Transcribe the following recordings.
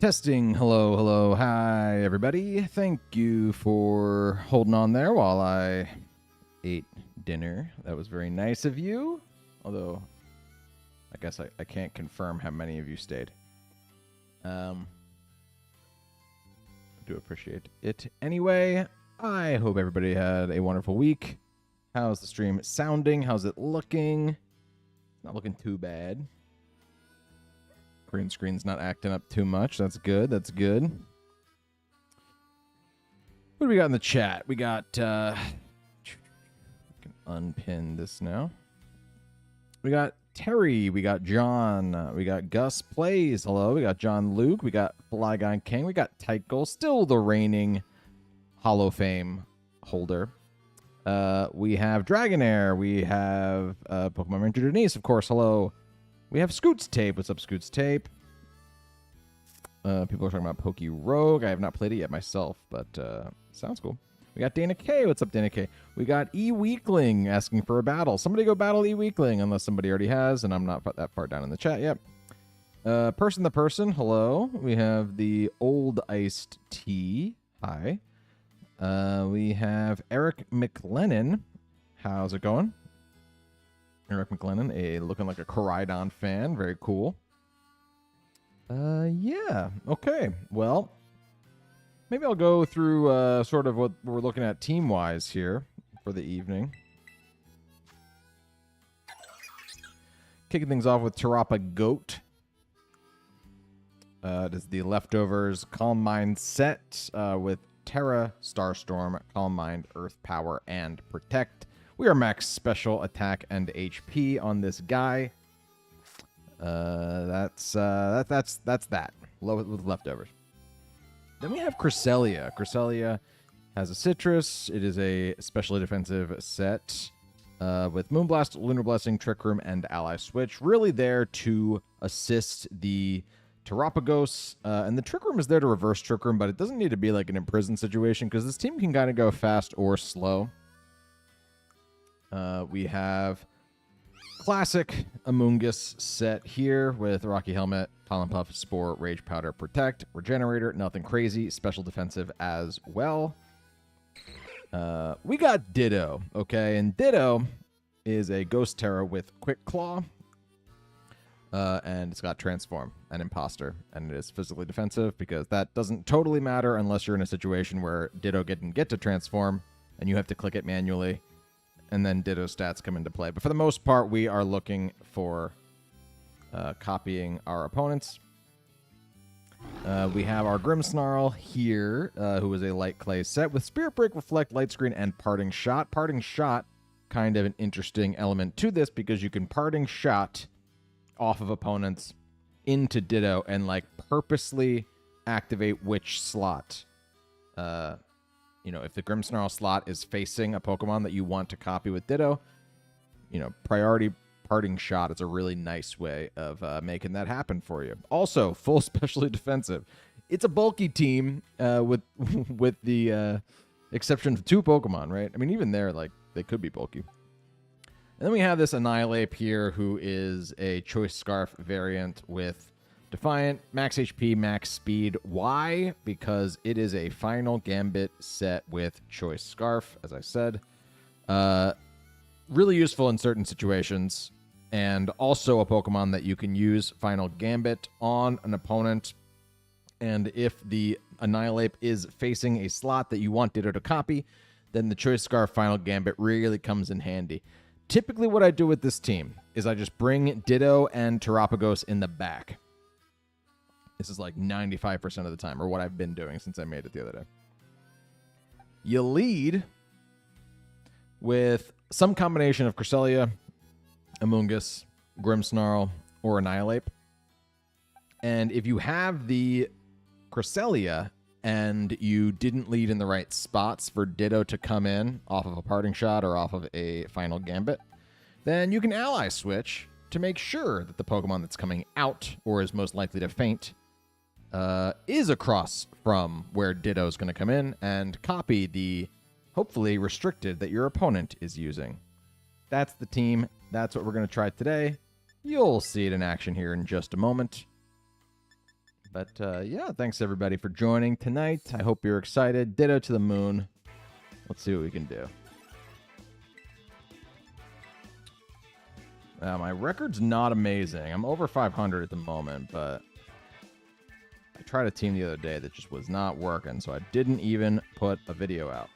Testing. Hello, hello. Hi, everybody. Thank you for holding on there while I ate dinner. That was very nice of you. Although, I guess I can't confirm how many of you stayed. I do appreciate it. Anyway, I hope everybody had a wonderful week. How's the stream sounding? How's it looking? It's not looking too bad. Green screen's not acting up too much. That's good. That's good. What do we got in the chat? We got... I can unpin this now. We got Terry. We got John. We got Gus Plays. Hello. We got John Luke. We got Fly Guy King. We got Tycho. Still the reigning Hall of Fame holder. We have Dragonair. We have Pokemon Ranger Denise, of course. Hello. We have Scoots Tape. What's up, Scoots Tape? People are talking about Poke Rogue. I have not played it yet myself, but sounds cool. We got Dana K. What's up, Dana K? We got E-Weakling asking for a battle. Somebody go battle E-Weakling, unless somebody already has, and I'm not that far down in the chat yet. Person the Person, hello. We have the Old Iced Tea. Hi. We have Eric McLennan. How's it going? Eric McLennan, looking like a Koraidon fan. Very cool. Yeah. Okay. Well, maybe I'll go through sort of what we're looking at team-wise here for the evening. Kicking things off with Terapagos. It is the Leftovers Calm Mind set with Tera Starstorm, Calm Mind, Earth Power, and Protect. We are max special attack and HP on this guy. That's that. With Leftovers. Then we have Cresselia. Cresselia has a Sitrus. It is a specially defensive set with Moonblast, Lunar Blessing, Trick Room, and Ally Switch. Really there to assist the Terapagos. And the Trick Room is there to reverse Trick Room, but it doesn't need to be like an imprisoned situation because this team can kind of go fast or slow. We have classic Amoonguss set here with Rocky Helmet, Pollen Puff, Spore, Rage Powder, Protect, Regenerator, nothing crazy, special defensive as well. We got Ditto, okay? And Ditto is a Ghost Terra with Quick Claw. And it's got Transform and Imposter, and it is physically defensive because that doesn't totally matter unless you're in a situation where Ditto didn't get to Transform and you have to click it manually. And then Ditto stats come into play. But for the most part, we are looking for copying our opponents. We have our Grimmsnarl here, who is a Light Clay set with Spirit Break, Reflect, Light Screen, and Parting Shot. Parting Shot, kind of an interesting element to this because you can Parting Shot off of opponents into Ditto and like purposely activate which slot. You know, if the Grimmsnarl slot is facing a Pokemon that you want to copy with Ditto, you know, priority Parting Shot is a really nice way of making that happen for you. Also, full specially defensive. It's a bulky team with the exception of 2 Pokemon, right? I mean, even there, like, they could be bulky. And then we have this Annihilape here, who is a Choice Scarf variant with Defiant, max HP, max speed. Why? Because it is a final Gambit set with Choice Scarf, as I said. Really useful in certain situations, and also a Pokemon that you can use final Gambit on an opponent. And if the Annihilape is facing a slot that you want Ditto to copy, then the Choice Scarf final Gambit really comes in handy. Typically what I do with this team is I just bring Ditto and Terapagos in the back. This is like 95% of the time, or what I've been doing since I made it the other day. You lead with some combination of Cresselia, Amoonguss, Grimmsnarl, or Annihilape. And if you have the Cresselia and you didn't lead in the right spots for Ditto to come in off of a Parting Shot or off of a final Gambit, then you can Ally Switch to make sure that the Pokemon that's coming out or is most likely to faint is across from where Ditto is going to come in and copy the, hopefully, restricted that your opponent is using. That's the team. That's what we're going to try today. You'll see it in action here in just a moment. But yeah, thanks everybody for joining tonight. I hope you're excited. Ditto to the moon. Let's see what we can do. My record's not amazing. I'm over 500 at the moment, but I tried a team the other day that just was not working, so I didn't even put a video out.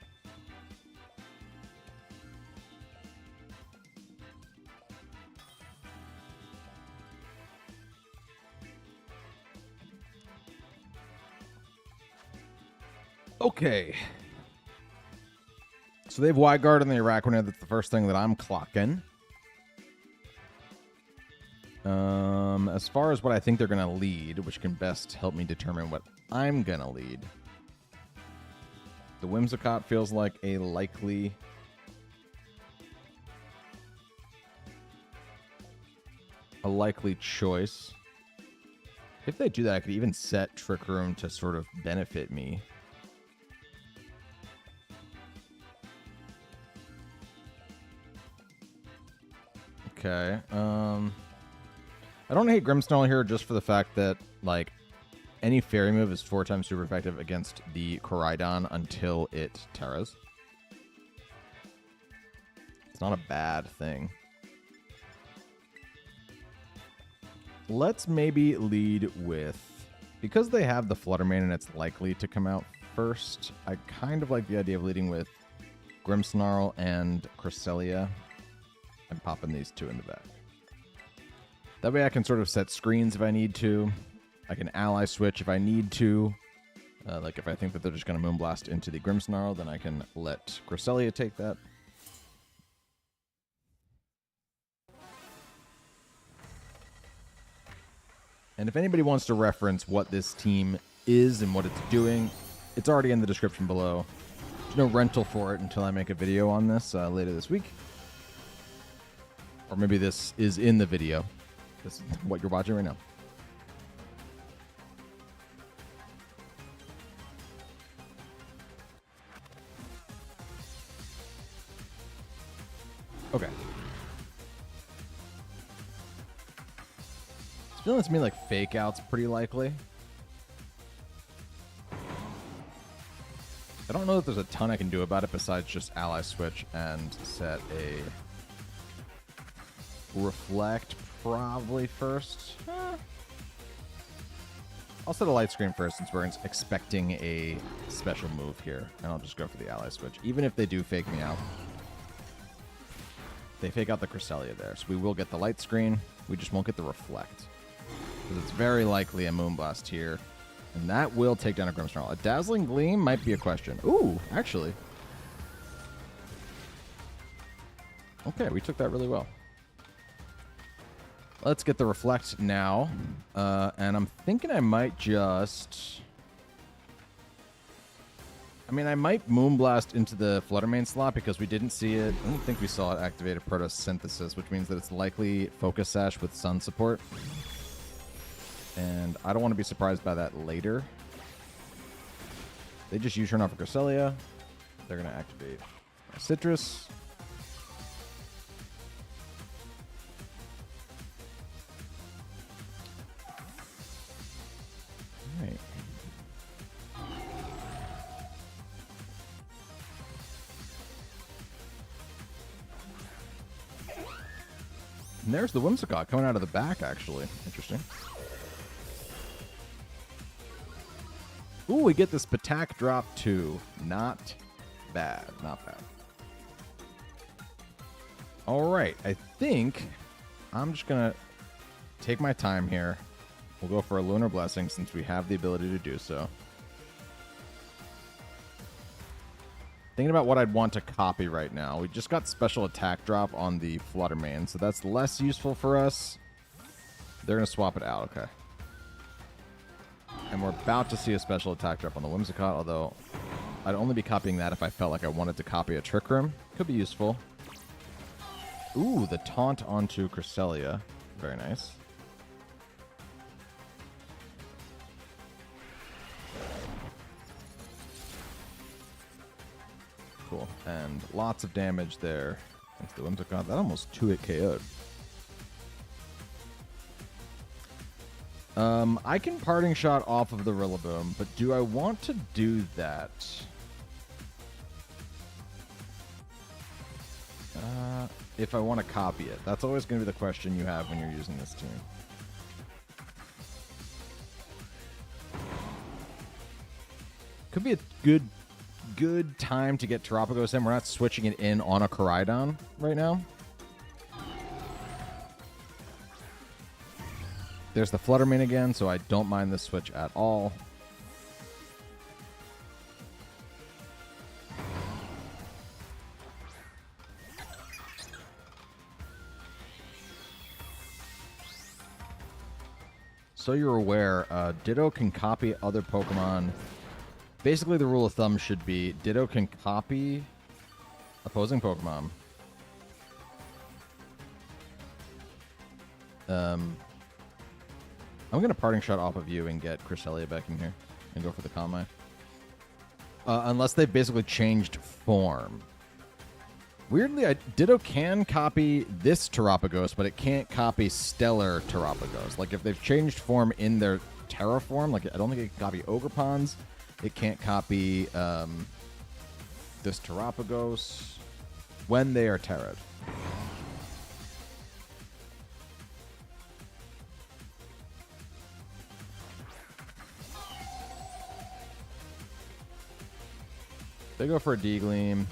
Okay. So they have wide guard on the Araquanid. That's the first thing that I'm clocking. As far as what I think they're going to lead, which can best help me determine what I'm going to lead, the Whimsicott feels like a likely choice. If they do that, I could even set Trick Room to sort of benefit me. Okay. I don't hate Grimmsnarl here just for the fact that, like, any fairy move is 4 times super effective against the Koraidon until it Terras. It's not a bad thing. Let's maybe lead with... Because they have the Fluttermane and it's likely to come out first, I kind of like the idea of leading with Grimmsnarl and Cresselia and popping these 2 in the back. That way I can sort of set screens if I need to. I can ally switch if I need to. Like if I think that they're just going to Moonblast into the Grimmsnarl, then I can let Cresselia take that. And if anybody wants to reference what this team is and what it's doing, it's already in the description below. There's no rental for it until I make a video on this later this week. Or maybe this is in the video. This is what you're watching right now. Okay. It's feeling to me like Fake Out's pretty likely. I don't know that there's a ton I can do about it besides just ally switch and set a Reflect probably first. I'll set a light screen first since we're expecting a special move here. And I'll just go for the ally switch. Even if they do fake me out. They fake out the Cresselia there. So we will get the light screen. We just won't get the Reflect. Because it's very likely a Moonblast here. And that will take down a Grimmsnarl. A Dazzling Gleam might be a question. Ooh, actually. Okay, we took that really well. Let's get the Reflect now. And I'm thinking I might just... I mean, I might Moonblast into the Fluttermane slot because we didn't see it. I don't think we saw it activate a Protosynthesis, which means that it's likely Focus Sash with Sun support. And I don't want to be surprised by that later. They just U-turn off of Cresselia. They're going to activate Sitrus. Right. And there's the Whimsicott coming out of the back, actually. Interesting. Ooh, we get this Patak drop too. Not bad. Not bad. All right. I think I'm just going to take my time here. We'll go for a Lunar Blessing since we have the ability to do so. Thinking about what I'd want to copy right now. We just got special attack drop on the Fluttermane, so that's less useful for us. They're going to swap it out, okay. And we're about to see a special attack drop on the Whimsicott, although I'd only be copying that if I felt like I wanted to copy a Trick Room. Could be useful. Ooh, the Taunt onto Cresselia. Very nice. Cool. And lots of damage there. Thanks to the Whimsicott. That almost 2-hit KO'd. I can Parting Shot off of the Rillaboom, but do I want to do that? If I want to copy it. That's always going to be the question you have when you're using this team. Could be a good time to get Terapagos in. We're not switching it in on a Koraidon right now. There's the Fluttermane again, so I don't mind this switch at all. So you're aware, Ditto can copy other Pokemon. Basically, the rule of thumb should be Ditto can copy opposing Pokemon. I'm going to Parting Shot off of you and get Cresselia back in here and go for the Calm Mind. Unless they basically changed form. Weirdly, Ditto can copy this Terapagos, but it can't copy Stellar Terapagos. Like, if they've changed form in their Terra form, like, I don't think it can copy Ogerpons. It can't copy this Terapagos when they are Terra'd. They go for a D-Gleam.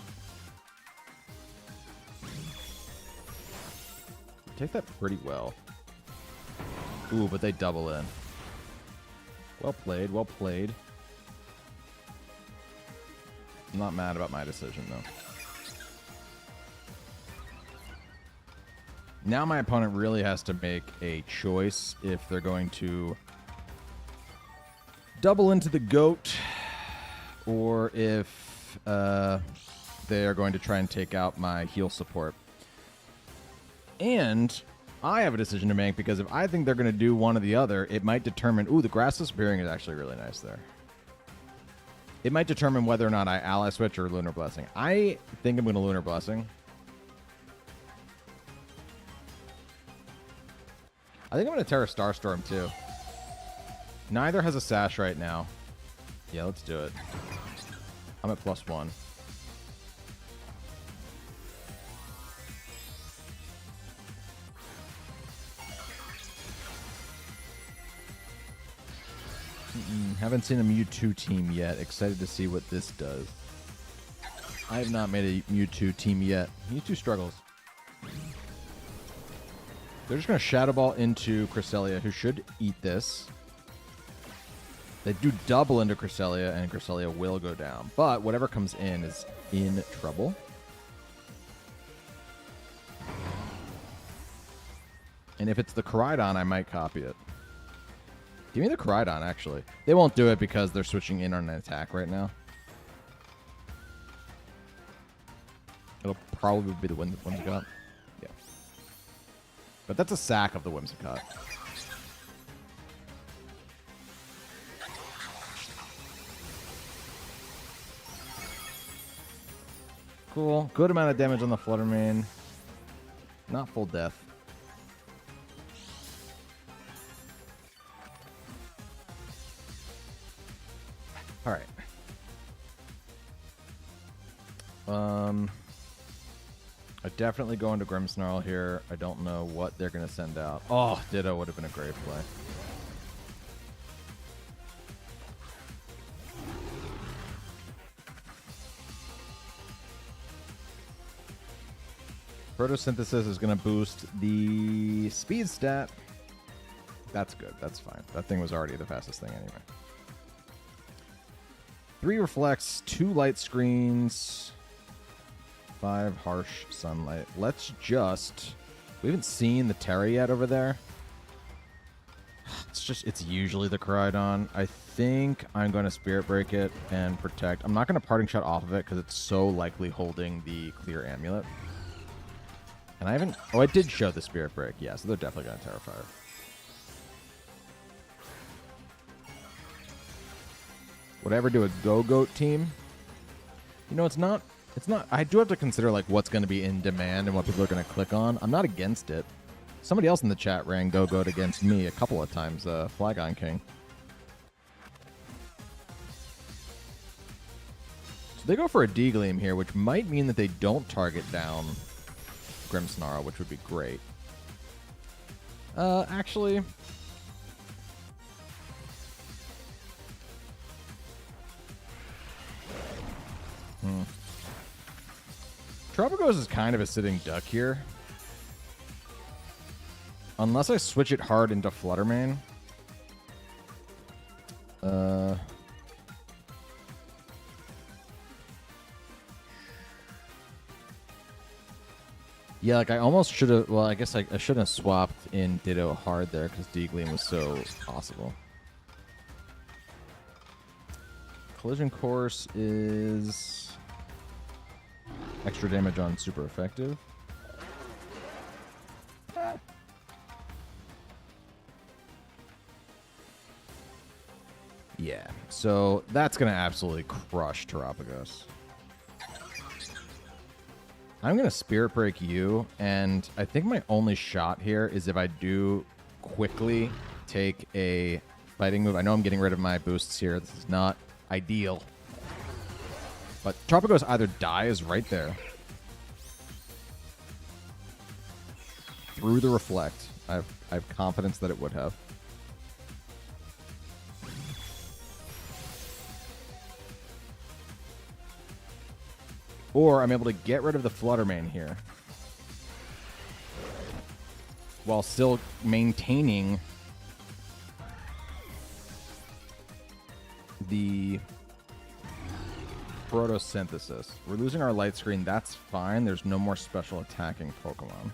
Take that pretty well. Ooh, but they double in. Well played, well played. I'm not mad about my decision, though. Now my opponent really has to make a choice if they're going to double into the GOAT or if they are going to try and take out my heal support. And I have a decision to make, because if I think they're going to do one or the other, it might determine... Ooh, the Grass Disappearing is actually really nice there. It might determine whether or not I Ally Switch or Lunar Blessing. I think I'm going to Lunar Blessing. I think I'm going to Tera Starstorm, too. Neither has a Sash right now. Yeah, let's do it. I'm at +1. Haven't seen a Mewtwo team yet. Excited to see what this does. I have not made a Mewtwo team yet. Mewtwo struggles. They're just going to Shadow Ball into Cresselia, who should eat this. They do double into Cresselia, and Cresselia will go down. But whatever comes in is in trouble. And if it's the Koraidon, I might copy it. Give me the Koraidon, actually. They won't do it because they're switching in on an attack right now. It'll probably be the Whimsicott. Yeah. But that's a sack of the Whimsicott. Cool. Good amount of damage on the Fluttermane. Not full death. All right. I definitely go into Grimmsnarl here. I don't know what they're going to send out. Oh, Ditto would have been a great play. Photosynthesis is going to boost the speed stat. That's good. That's fine. That thing was already the fastest thing anyway. 3 reflects, 2 light screens, 5 harsh sunlight. Let's just... We haven't seen the Tera yet over there. It's usually the Koraidon. I think I'm going to Spirit Break it and protect. I'm not going to Parting Shot off of it because it's so likely holding the Clear Amulet. And I haven't... Oh, I did show the Spirit Break. Yeah, so they're definitely going to Terra Fire. Would I ever do a Go-Goat team? You know, it's not... I do have to consider, like, what's going to be in demand and what people are going to click on. I'm not against it. Somebody else in the chat ran Go-Goat against me a couple of times, Flygon King. So they go for a D-Gleam here, which might mean that they don't target down Grimmsnarl, which would be great. Actually... Terapagos is kind of a sitting duck here. Unless I switch it hard into Fluttermane. Yeah, like I almost should have... Well, I guess I shouldn't have swapped in Ditto hard there because D-Gleam was so possible. Collision Course is... extra damage on super effective. Yeah, so that's going to absolutely crush Terapagos. I'm going to Spirit Break you, and I think my only shot here is if I do quickly take a fighting move. I know I'm getting rid of my boosts here. This is not ideal. But Terapagos either dies right there through the Reflect. I have confidence that it would have. Or I'm able to get rid of the Fluttermane here while still maintaining the Photosynthesis. We're losing our light screen. That's fine. There's no more special attacking Pokemon.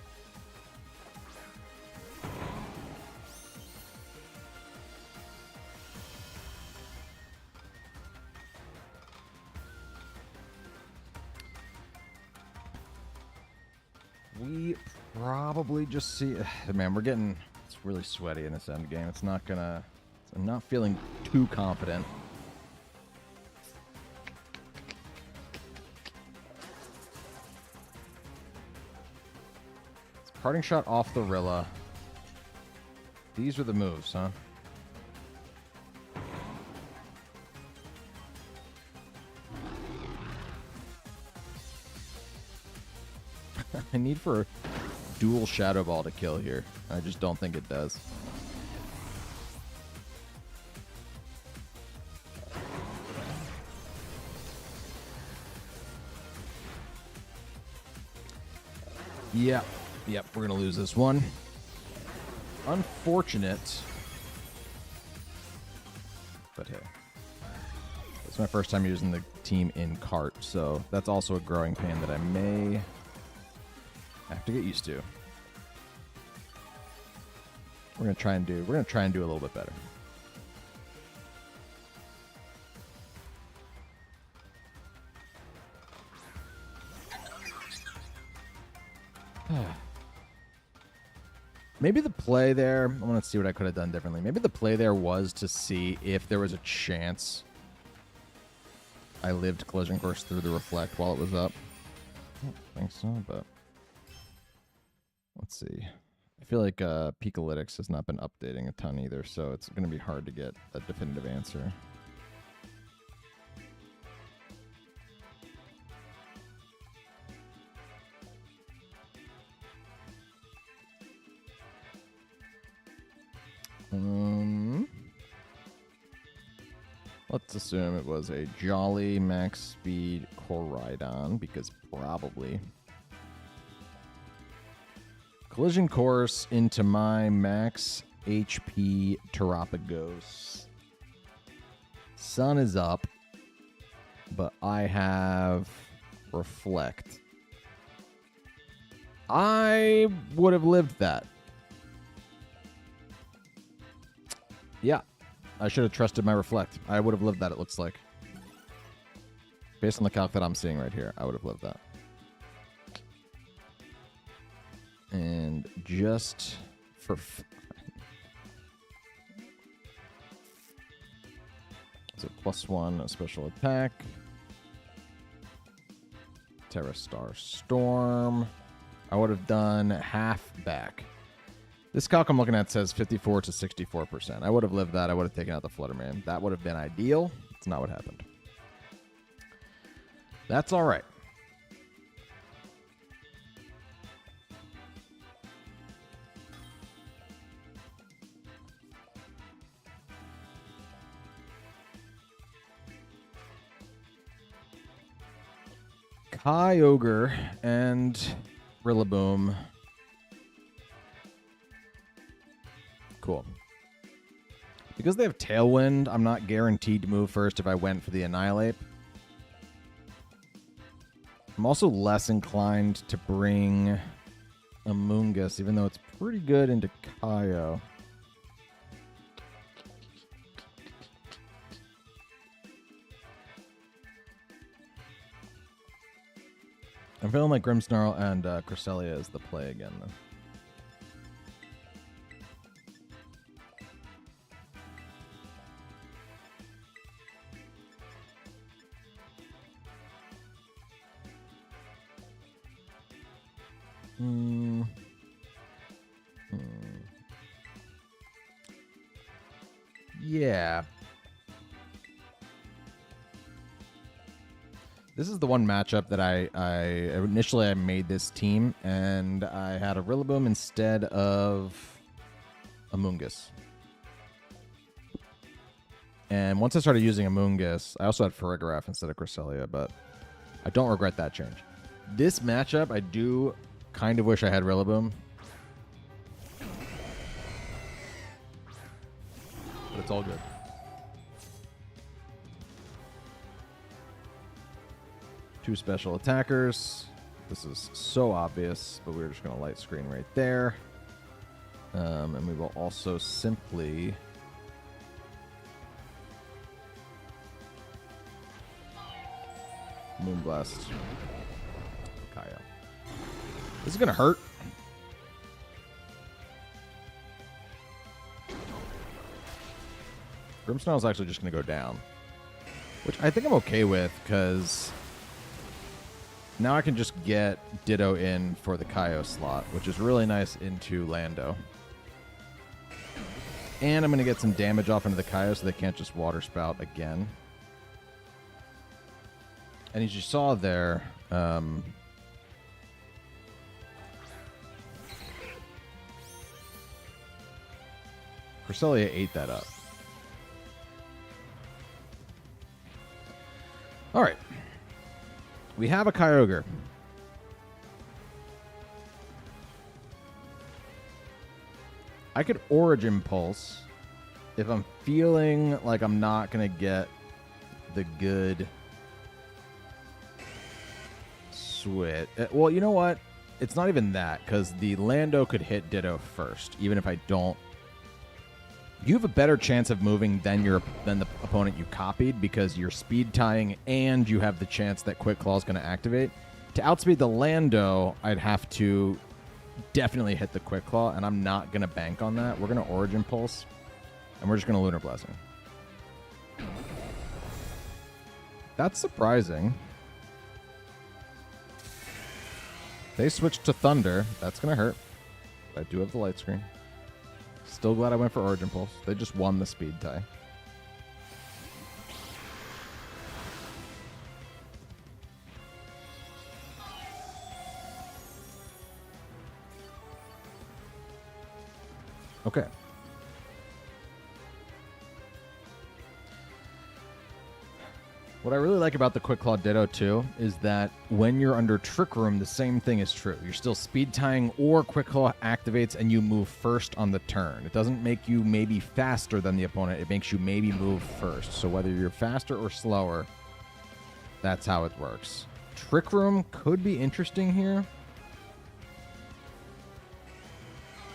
We probably just see... Man, we're getting... It's really sweaty in this end game. It's not gonna... I'm not feeling too confident. It's Parting Shot off the Rilla. These are the moves, huh? I need for dual Shadow Ball to kill here. I just don't think it does. Yep, we're gonna lose this one. Unfortunate. But hey. It's my first time using the team in cart, so that's also a growing pain that I may have to get used to. We're gonna try and do a little bit better. Maybe the play there, I want to see what I could have done differently. Maybe the play there was to see if there was a chance I lived Collision Course through the Reflect while it was up. I don't think so, but let's see. I feel like Picolytics has not been updating a ton either, so it's going to be hard to get a definitive answer. Let's assume it was a Jolly Max Speed Koraidon, because probably. Collision Course into my max HP Terapagos. Sun is up, but I have Reflect. I would have lived that. Yeah, I should have trusted my Reflect. I would have lived that, it looks like. Based on the calc that I'm seeing right here, I would have lived that. And just for... So +1, a special attack. Tera Starstorm. I would have done half back. This calc I'm looking at says 54 to 64%. I would have lived that. I would have taken out the Flutterman. That would have been ideal. It's not what happened. That's all right. Kyogre and Rillaboom. Cool. Because they have Tailwind, I'm not guaranteed to move first if I went for the Annihilape. I'm also less inclined to bring Amoonguss, even though it's pretty good into Kaio. I'm feeling like Grimmsnarl and Cresselia is the play again, though. Yeah. This is the one matchup that I initially made this team, and I had a Rillaboom instead of Amoonguss. And once I started using Amoonguss, I also had Farigiraf instead of Cresselia, but I don't regret that change. This matchup, I do kind of wish I had Rillaboom. But it's all good. Two special attackers. This is so obvious, but we're just going to light screen right there. And we will also simply... Moonblast. Kaio. This is going to hurt. Grimmsnarl is actually just going to go down, which I think I'm okay with, because now I can just get Ditto in for the Kaio slot, which is really nice into Lando. And I'm going to get some damage off into the Kaio so they can't just Water Spout again. And as you saw there, Cresselia ate that up. All right. We have a Kyogre. I could Origin Pulse if I'm feeling like I'm not going to get the good switch. Well, you know what? It's not even that, because the Lando could hit Ditto first, even if I don't. You have a better chance of moving than the opponent you copied, because you're speed tying and you have the chance that Quick Claw is going to activate. To outspeed the Lando, I'd have to definitely hit the Quick Claw, and I'm not going to bank on that. We're going to Origin Pulse, and we're just going to Lunar Blessing. That's surprising. They switched to Thunder. That's going to hurt. I do have the light screen. Still glad I went for Origin Pulse. They just won the speed tie. Okay. What I really like about the Quick Claw Ditto, too, is that when you're under Trick Room, the same thing is true. You're still speed tying, or Quick Claw activates and you move first on the turn. It doesn't make you maybe faster than the opponent. It makes you maybe move first. So whether you're faster or slower, that's how it works. Trick Room could be interesting here.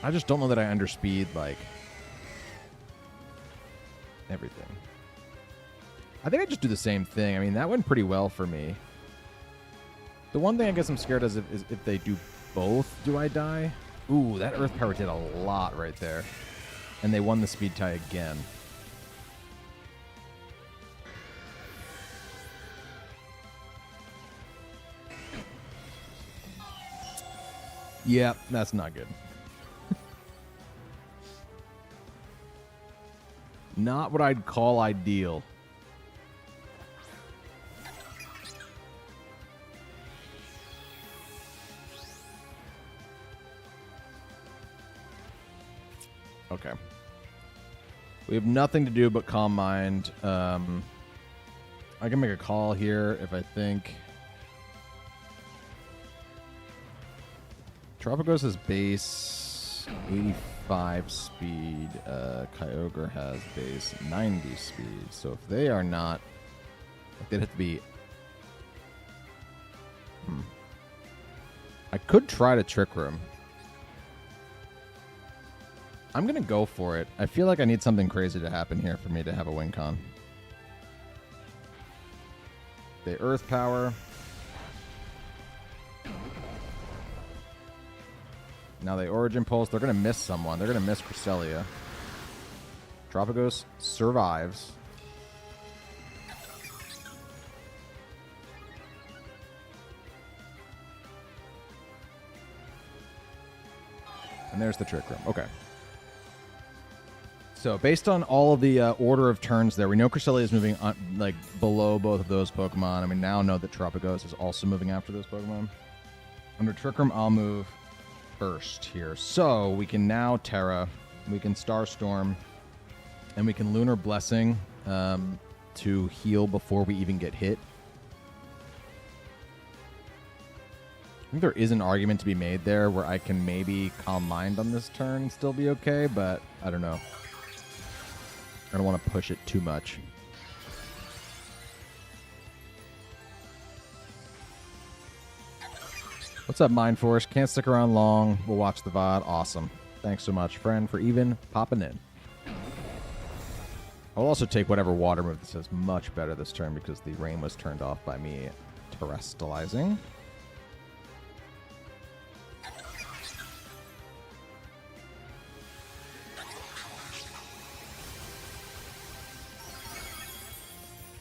I just don't know that I underspeed, like, everything. I think I just do the same thing. I mean, that went pretty well for me. The one thing I guess I'm scared of is if they do both, do I die? Ooh, that Earth Power did a lot right there. And they won the speed tie again. Yeah, that's not good. Not what I'd call ideal. Okay. We have nothing to do but Calm Mind. I can make a call here if I think... Terapagos is base 85 speed. Kyogre has base 90 speed. So if they are not... they'd have to be... I could try to Trick Room. I'm going to go for it. I feel like I need something crazy to happen here for me to have a win con. They Earth Power. Now they Origin Pulse. They're going to miss someone. They're going to miss Cresselia. Terapagos survives. And there's the Trick Room. Okay. So based on all of the order of turns there, we know Cresselia is moving like below both of those Pokemon, and we now know that Terapagos is also moving after those Pokemon. Under Trick Room, I'll move first here. So we can now Tera, we can Starstorm, and we can Lunar Blessing to heal before we even get hit. I think there is an argument to be made there where I can maybe Calm Mind on this turn and still be okay, but I don't know. I don't want to push it too much. What's up, Mind Force? Can't stick around long. We'll watch the VOD. Awesome. Thanks so much, friend, for even popping in. I'll also take whatever water move this is much better this turn because the rain was turned off by me terrestrializing.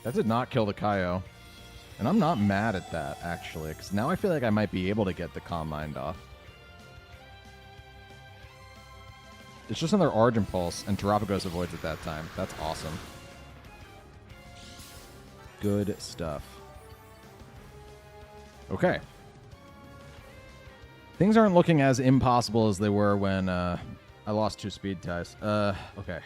That did not kill the Kaio. And I'm not mad at that, actually, because now I feel like I might be able to get the Calm Mind off. It's just another Origin Pulse, and Terapagos avoids it that time. That's awesome. Good stuff. Okay. Things aren't looking as impossible as they were when I lost 2 speed ties. Okay.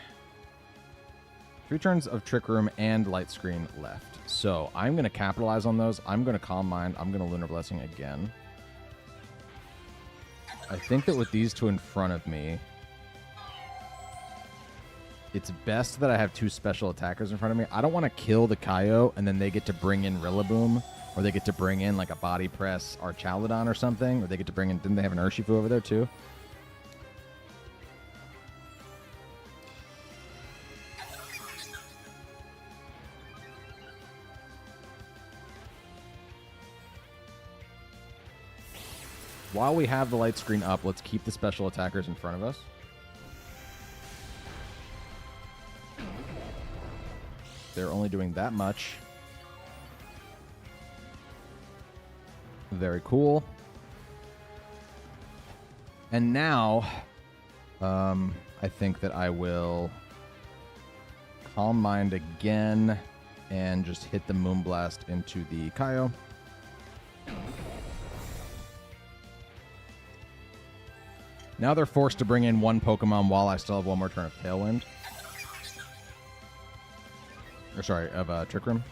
3 turns of Trick Room and Light Screen left. So I'm going to capitalize on those. I'm going to Calm Mind. I'm going to Lunar Blessing again. I think that with these two in front of me, it's best that I have 2 special attackers in front of me. I don't want to kill the Kaio and then they get to bring in Rillaboom, or they get to bring in like a Body Press Archaludon or something, or they get to bring in... Didn't they have an Urshifu over there too? While we have the light screen up, let's keep the special attackers in front of us. They're only doing that much. Very cool. And now, I think that I will Calm Mind again and just hit the Moonblast into the Kaio. Now they're forced to bring in 1 Pokemon while I still have 1 more turn of Tailwind. Or sorry, of Trick Room.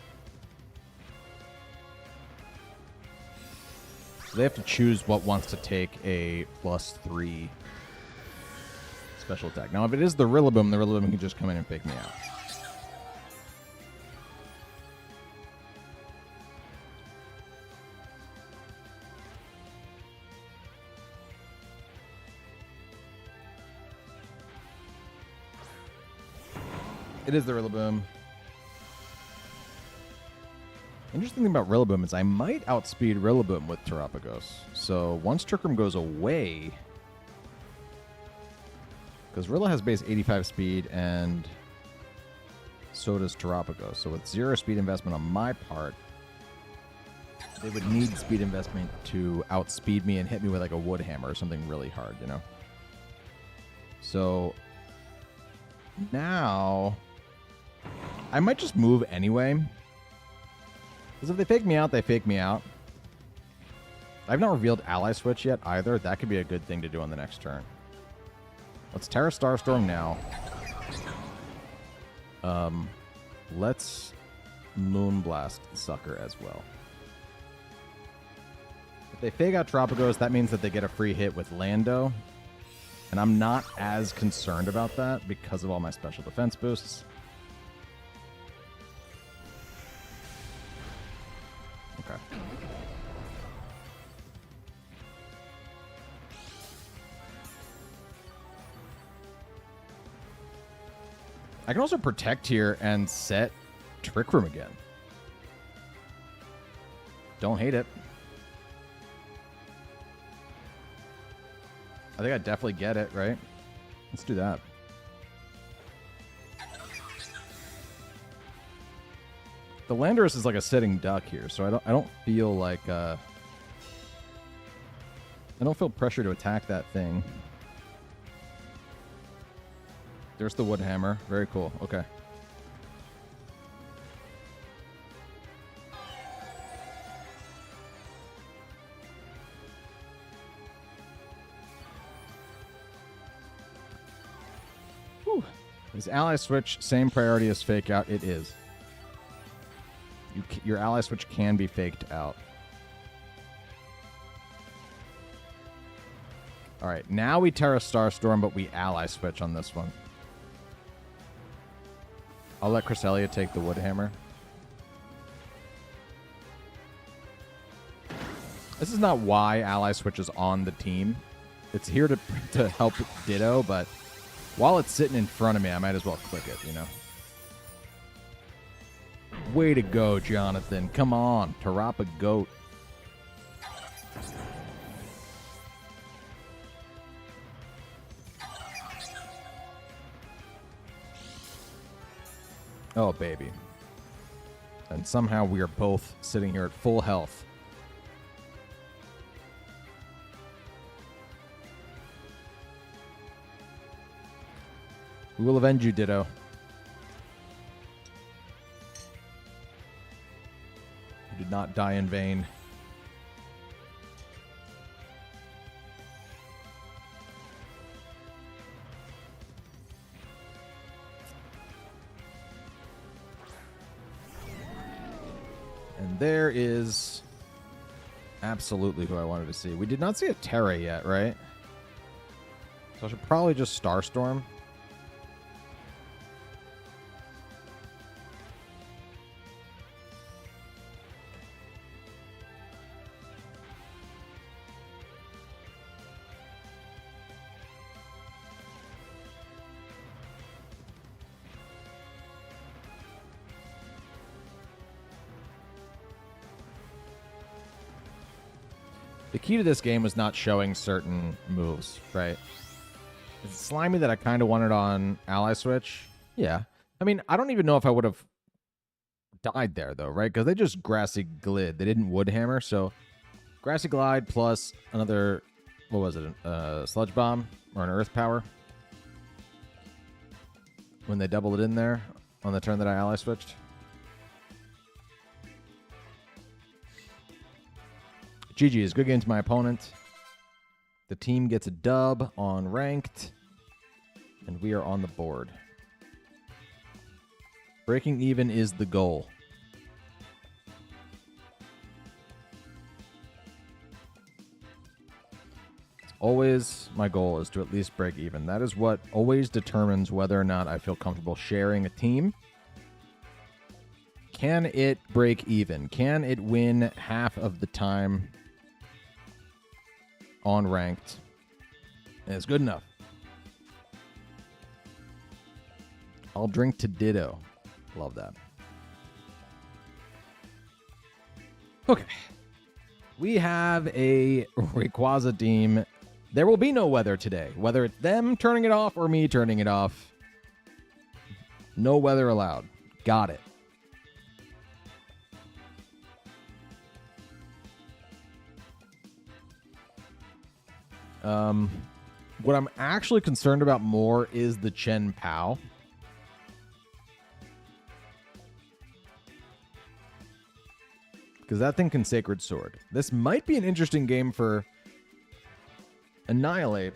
So they have to choose what wants to take a +3 special attack. Now if it is the Rillaboom can just come in and pick me out. It is the Rillaboom. Interesting thing about Rillaboom is I might outspeed Rillaboom with Terapagos. So once Trick Room goes away, because Rilla has base 85 speed and so does Terapagos. So with 0 speed investment on my part, they would need speed investment to outspeed me and hit me with like a Wood Hammer or something really hard, you know? So now I might just move anyway. Because if they fake me out, they fake me out. I've not revealed ally switch yet either. That could be a good thing to do on the next turn. Let's Tera Starstorm now. Let's Moonblast the sucker as well. If they fake out Terapagos, that means that they get a free hit with Lando. And I'm not as concerned about that because of all my special defense boosts. Okay. I can also protect here and set Trick Room again. Don't hate it. I think I definitely get it, right? Let's do that. The Landorus is like a sitting duck here, so I don't feel like I don't feel pressure to attack that thing. There's the Woodhammer. Very cool. Okay. Whew. Is ally switch same priority as fake out? It is. Your ally switch can be faked out. All right. Now we Tera Starstorm, but we ally switch on this one. I'll let Cresselia take the Woodhammer. This is not why ally switch is on the team. It's here to help Ditto, but while it's sitting in front of me, I might as well click it, you know? Way to go, Jonathan. Come on, Terapagos. Oh, baby. And somehow we are both sitting here at full health. We will avenge you, Ditto. You did not die in vain. And there is absolutely who I wanted to see. We did not see a Tera yet, right? So I should probably just Starstorm. The key to this game was not showing certain moves, right? Is it slimy that I kind of wanted on ally switch? Yeah. I mean, I don't even know if I would have died there, though, right? Because they just Grassy Glide. They didn't Woodhammer, so Grassy Glide plus another, what was it, Sludge Bomb or an Earth Power when they doubled it in there on the turn that I ally switched. GG is good game to my opponent. The team gets a dub on ranked, and we are on the board. Breaking even is the goal. Always my goal is to at least break even. That is what always determines whether or not I feel comfortable sharing a team. Can it break even? Can it win half of the time on ranked? And it's good enough. I'll drink to Ditto. Love that. Okay. We have a Rayquaza team. There will be no weather today. Whether it's them turning it off or me turning it off. No weather allowed. Got it. What I'm actually concerned about more is the Chen Pao. because that thing can Sacred Sword. This might be an interesting game for Annihilape,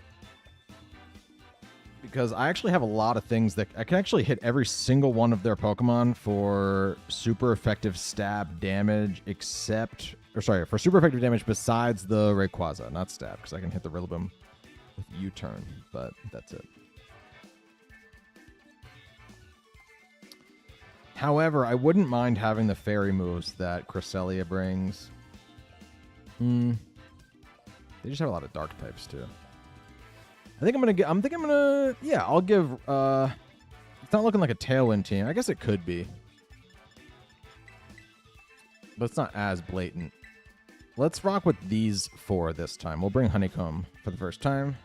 because I actually have a lot of things that I can actually hit every single one of their Pokemon for super effective stab damage, for super effective damage besides the Rayquaza, not stab, because I can hit the Rillaboom with U-turn, but that's it. However, I wouldn't mind having the fairy moves that Cresselia brings. They just have a lot of dark types too. I'll give, it's not looking like a Tailwind team. I guess it could be. But it's not as blatant. Let's rock with these 4 this time. We'll bring Honeycomb for the first time.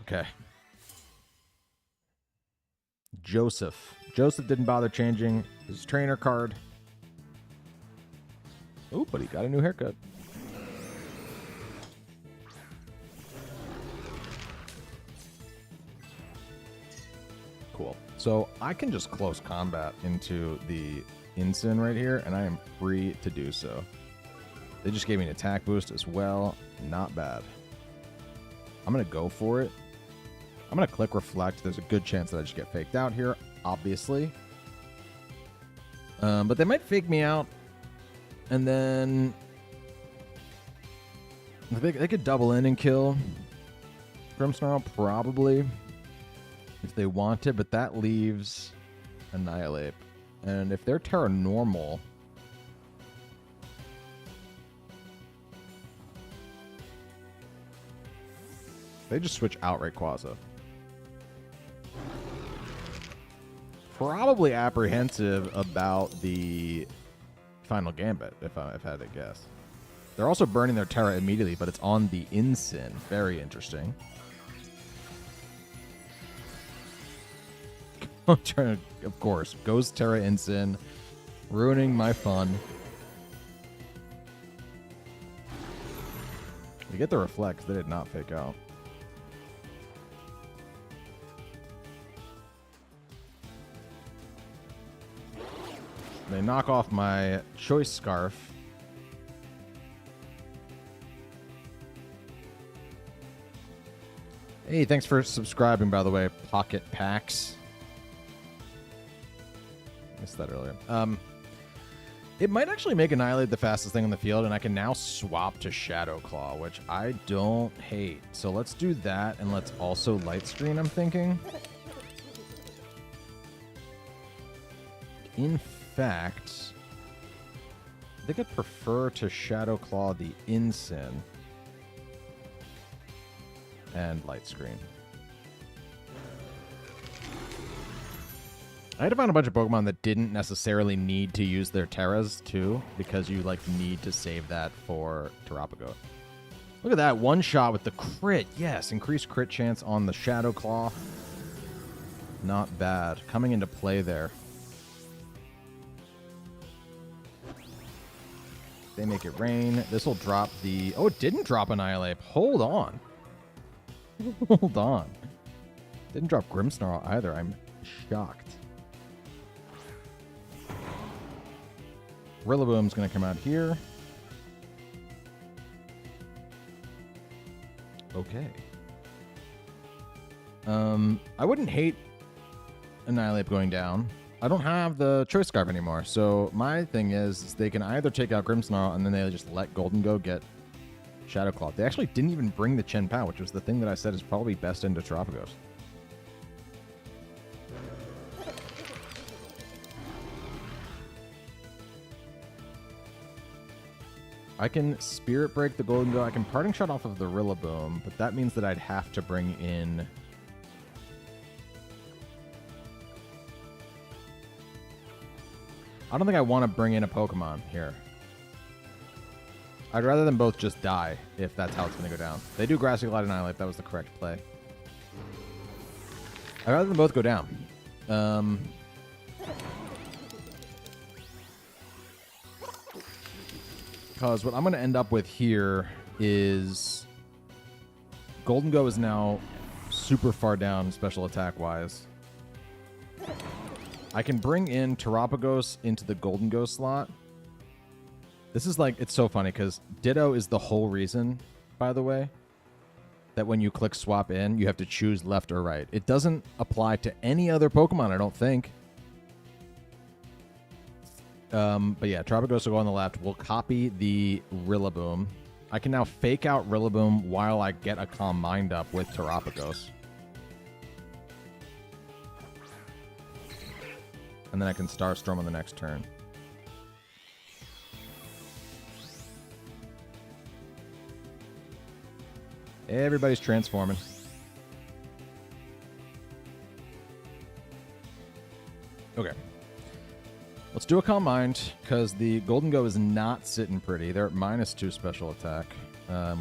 Okay. Joseph didn't bother changing his trainer card. Oh, but he got a new haircut. Cool. So I can just close combat into the Incin right here, and I am free to do so. They just gave me an attack boost as well. Not bad. I'm going to go for it. I'm going to click Reflect. There's a good chance that I just get faked out here, obviously. But they might fake me out. And then they could double in and kill Grimmsnarl, probably, if they want it. But that leaves Annihilape. And if they're Terra Normal, they just switch out Rayquaza. Probably apprehensive about the final Gambit, if I had to guess. They're also burning their Terra immediately, but it's on the Incin. Very interesting. Of course, goes Terra Incin, ruining my fun. We get the Reflect. They did not fake out. They knock off my Choice Scarf. Hey, thanks for subscribing, by the way, Pocket Packs. Missed that earlier. It might actually make Annihilape the fastest thing on the field, and I can now swap to Shadow Claw, which I don't hate. So let's do that, and let's also Light Screen, I'm thinking. In fact, I think I'd prefer to Shadow Claw the Incin and Light Screen. I had to find a bunch of Pokemon that didn't necessarily need to use their Terras too, because you need to save that for Terapagos. Look at that, one shot with the crit. Yes, increased crit chance on the Shadow Claw. Not bad. Coming into play there. They make it rain. This will drop the... Oh, it didn't drop Annihilape. Hold on. Hold on. Didn't drop Grimmsnarl either. I'm shocked. Rillaboom's going to come out here. Okay. I wouldn't hate Annihilape going down. I don't have the Choice Scarf anymore, so my thing is they can either take out Grimmsnarl and then they just let Golden go get Shadow Claw. They actually didn't even bring the Chen Pao, which was the thing that I said is probably best into Terapagos. I can Spirit Break the Golden Go. I can Parting Shot off of the Rillaboom, but that means that I'd have to bring in... I don't think I want to bring in a Pokemon here. I'd rather them both just die, if that's how it's going to go down. They do Grassy Glide and Annihilape. That was the correct play. I'd rather them both go down. Because what I'm going to end up with here is Golden Go is now super far down special attack-wise. I can bring in Terapagos into the Golden Go slot. This is like, it's so funny because Ditto is the whole reason, by the way, that when you click swap in, you have to choose left or right. It doesn't apply to any other Pokemon, I don't think. But yeah, Terapagos will go on the left. We'll copy the Rillaboom. I can now fake out Rillaboom while I get a Calm Mind up with Terapagos. And then I can Starstorm on the next turn. Everybody's transforming. Okay. Let's do a Calm Mind, because the Golden Go is not sitting pretty. They're at -2 special attack.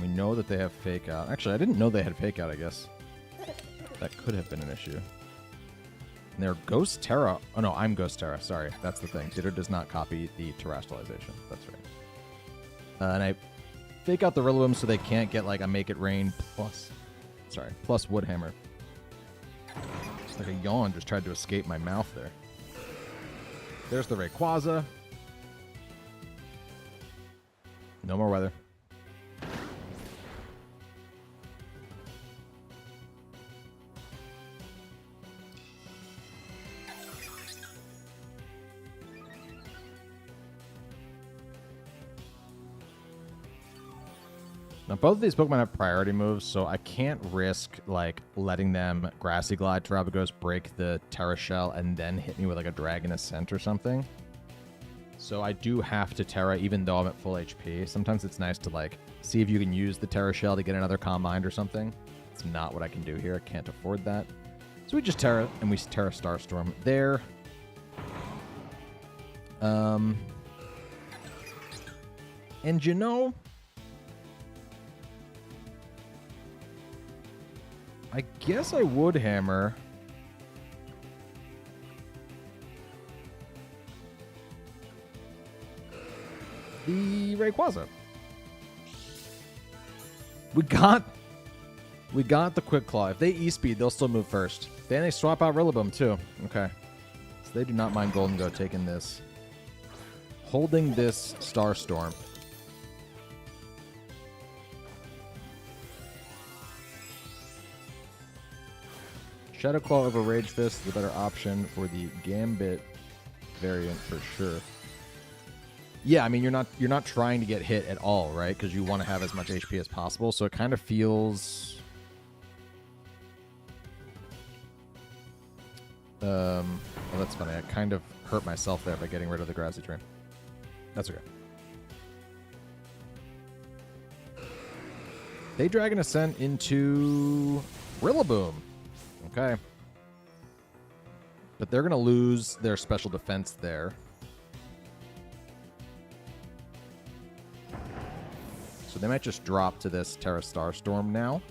We know that they have Fake Out. Actually, I didn't know they had Fake Out, I guess. That could have been an issue. And they're Ghost Tera. Oh, no, I'm Ghost Tera. Sorry, that's the thing. Ditto does not copy the Terastallization. That's right. And I fake out the Rillaboom so they can't get like a Make It Rain plus Woodhammer. It's like a yawn just tried to escape my mouth there. There's the Rayquaza. No more weather. Now, both of these Pokemon have priority moves, so I can't risk, like, letting them Grassy Glide, Terapagos, break the Terra Shell, and then hit me with, like, a Dragon Ascent or something. So I do have to Terra, even though I'm at full HP. Sometimes it's nice to, like, see if you can use the Terra Shell to get another Calm Mind or something. It's not what I can do here. I can't afford that. So we just Terra, and we Tera Starstorm there. And you know, I guess I would hammer. The Rayquaza. We got the Quick Claw. If they E-Speed, they'll still move first. Then they swap out Rillaboom too. Okay. So they do not mind Golden Go taking this. Holding this Starstorm. Shadow Claw over Rage Fist is a better option for the Gambit variant for sure. Yeah, I mean you're not trying to get hit at all, right? Because you want to have as much HP as possible. So it kind of feels. Well, that's funny. I kind of hurt myself there by getting rid of the Grassy Train. That's okay. They Dragon Ascent into Rillaboom. Okay. But they're going to lose their special defense there. So they might just drop to this Tera Starstorm now.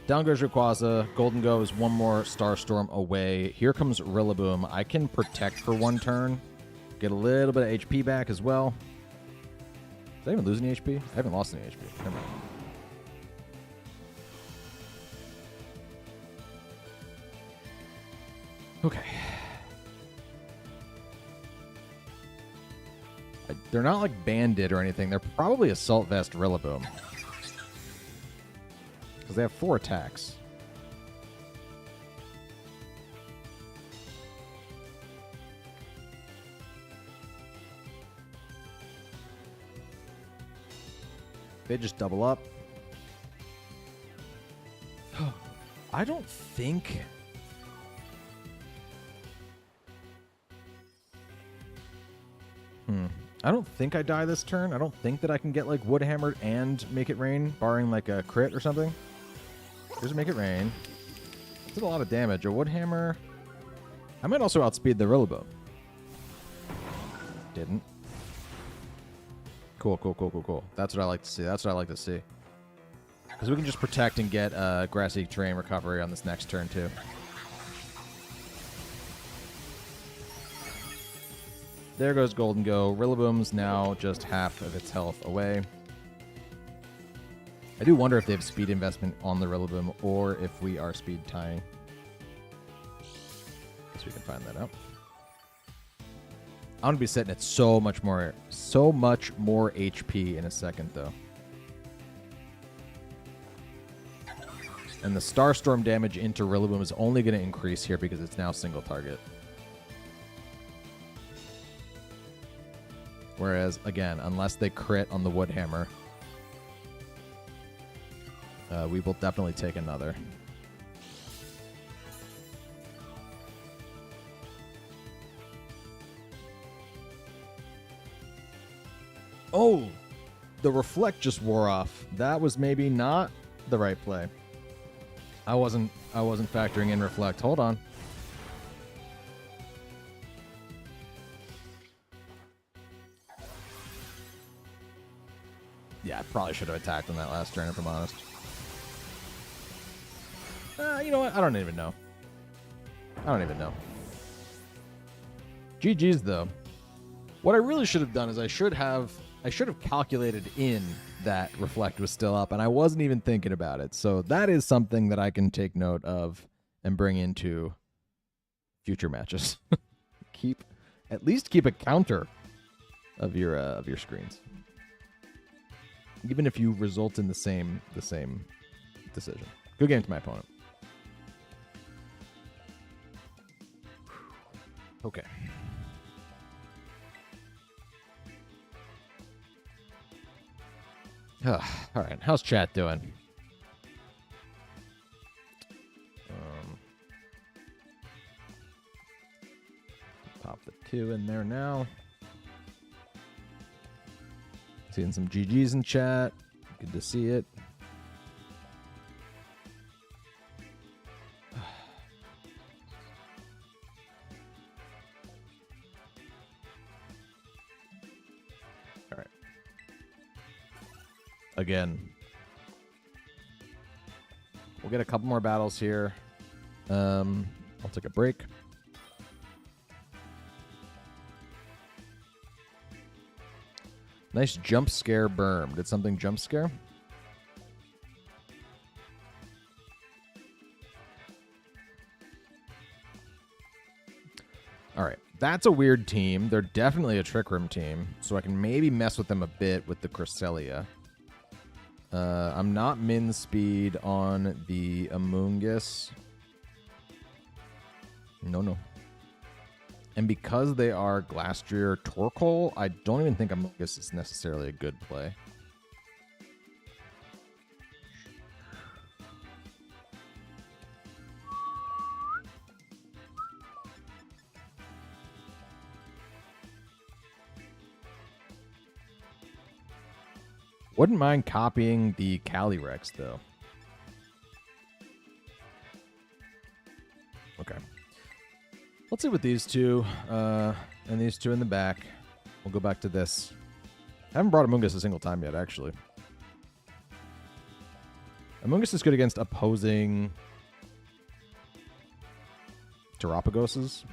Down goes Rayquaza. Golden Go is one more Starstorm away. Here comes Rillaboom. I can protect for one turn. Get a little bit of HP back as well. Did I even lose any HP? I haven't lost any HP. Never mind. Okay. They're not like Bandit or anything. They're probably Assault Vest Rillaboom. Because they have 4 attacks. They just double up. I don't think... I don't think I die this turn. I don't think that I can get, like, Wood Hammered and Make It Rain, barring, like, a crit or something. Here's a Make It Rain. Did a lot of damage. A Wood Hammer. I might also outspeed the Rillaboom. Didn't. Cool, cool, cool, cool, cool. That's what I like to see. That's what I like to see. Because we can just protect and get Grassy Train recovery on this next turn, too. There goes Golden Go. Rillaboom's now just half of its health away. I do wonder if they have speed investment on the Rillaboom or if we are speed tying. Guess we can find that out. I'm gonna be sitting at so much more HP in a second though. And the Starstorm damage into Rillaboom is only going to increase here because it's now single target. Whereas, again, unless they crit on the Woodhammer, we will definitely take another. Oh! The Reflect just wore off. That was maybe not the right play. I wasn't factoring in Reflect. Hold on. Yeah, I probably should have attacked on that last turn, if I'm honest. You know what? I don't even know. GG's, though. What I really should have done is I should have calculated in that Reflect was still up, and I wasn't even thinking about it. So that is something that I can take note of and bring into future matches. At least keep a counter of your screens, even if you result in the same decision. Good game to my opponent. Okay. All right, how's chat doing? Pop the 2 in there now. Seeing some GGs in chat. Good to see it. All right. Again, we'll get a couple more battles here. I'll take a break. Nice jump scare berm. Did something jump scare? All right. That's a weird team. They're definitely a Trick Room team, so I can maybe mess with them a bit with the Cresselia. I'm not min speed on the Amoonguss. No. And because they are Glastrier Torkoal, I don't even think Amoonguss is necessarily a good play. Wouldn't mind copying the Calyrex, though. Okay. Let's see what these two, and these two in the back. We'll go back to this. I haven't brought Amoonguss a single time yet, actually. Amoonguss is good against opposing Terapagoses.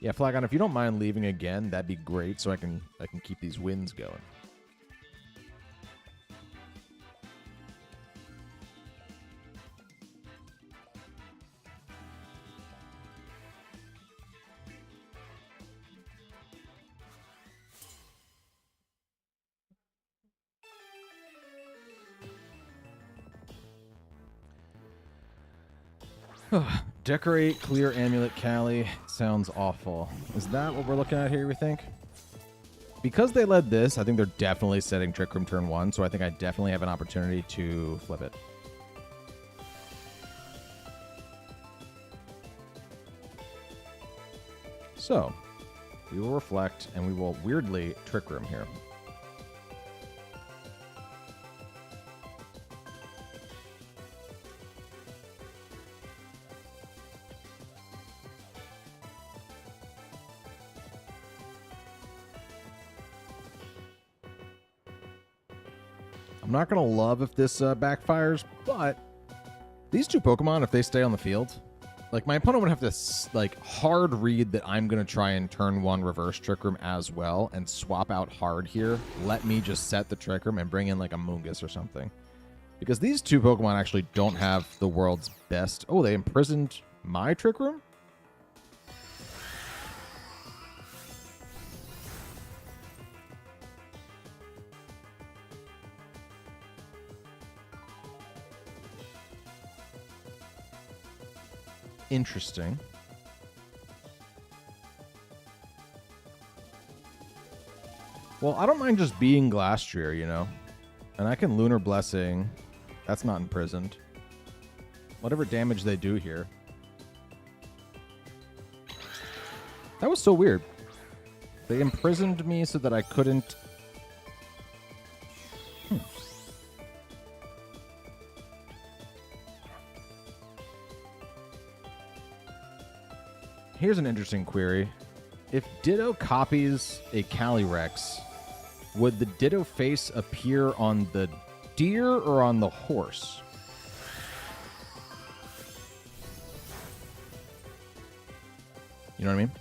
Yeah, Flagon, if you don't mind leaving again, that'd be great, so I can keep these wins going. Decorate, clear amulet, Cali. Sounds awful. Is that what we're looking at here, we think? Because they led this, I think they're definitely setting Trick Room turn 1, so I think I definitely have an opportunity to flip it. So, we will reflect, and we will weirdly Trick Room here. I'm not going to love if this backfires, but these two Pokemon, if they stay on the field, Like, my opponent would have to, like, hard read that I'm going to try and turn 1 reverse Trick Room as well and swap out hard here. Let me just set the Trick Room and bring in, like, a Mungus or something. Because these two Pokemon actually don't have the world's best... Oh, they imprisoned my Trick Room? Interesting. Well, I don't mind just being Glastrier, you know? And I can Lunar Blessing. That's not imprisoned. Whatever damage they do here. That was so weird. They imprisoned me so that I couldn't... Here's an interesting query. If Ditto copies a Calyrex, would the Ditto face appear on the deer or on the horse? You know what I mean?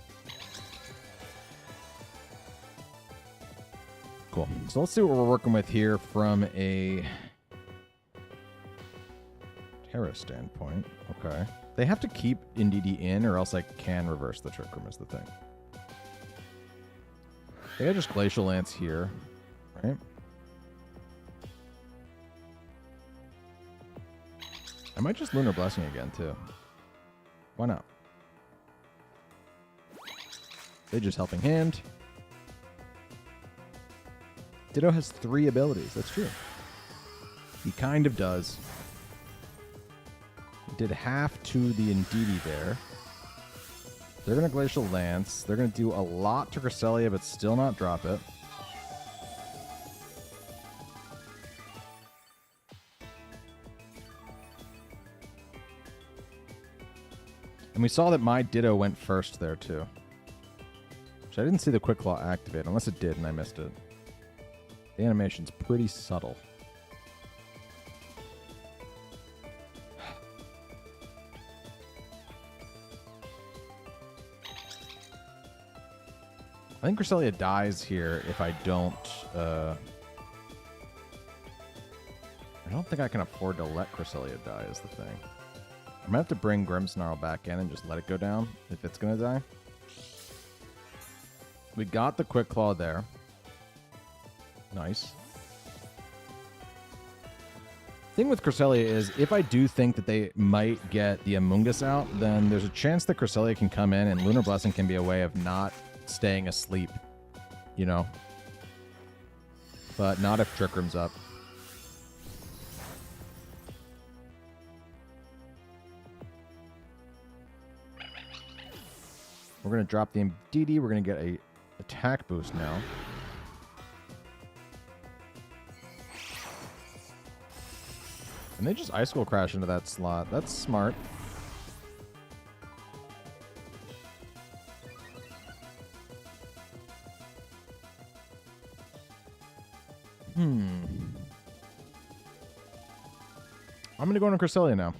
Cool. So let's see what we're working with here from a Tera standpoint. Okay. They have to keep NDD in, or else I can reverse the Trick Room is the thing. They got just Glacial Lance here, right? I might just Lunar Blessing again, too. Why not? They just Helping Hand. Ditto has 3 abilities. That's true. He kind of does. Did half to the Indeedee there. They're going to Glacial Lance. They're going to do a lot to Cresselia, but still not drop it. And we saw that my Ditto went first there, too. Which I didn't see the Quick Claw activate, unless it did and I missed it. The animation's pretty subtle. I think Cresselia dies here if I don't... I don't think I can afford to let Cresselia die is the thing. I'm going to have to bring Grimmsnarl back in and just let it go down if it's going to die. We got the Quick Claw there. Nice. Thing with Cresselia is, if I do think that they might get the Amoonguss out, then there's a chance that Cresselia can come in and Lunar Blessing can be a way of not staying asleep, you know? But not if Trick Room's up. We're going to drop the DD. We're going to get a attack boost now. And they just Ice Skull Crash into that slot. That's smart. I'm going to go into Cresselia now.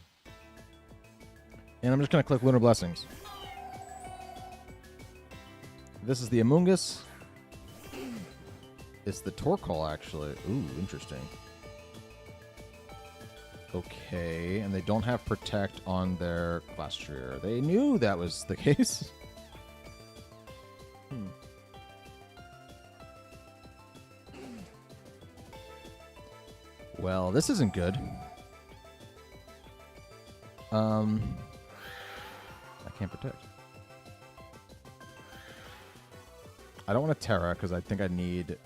And I'm just going to click Lunar Blessings. This is the Amoonguss. It's the Torkoal, actually. Ooh, interesting. Okay, and they don't have Protect on their Glastrier. They knew that was the case. Well, this isn't good. I can't Protect. I don't want to Terra because I think I need...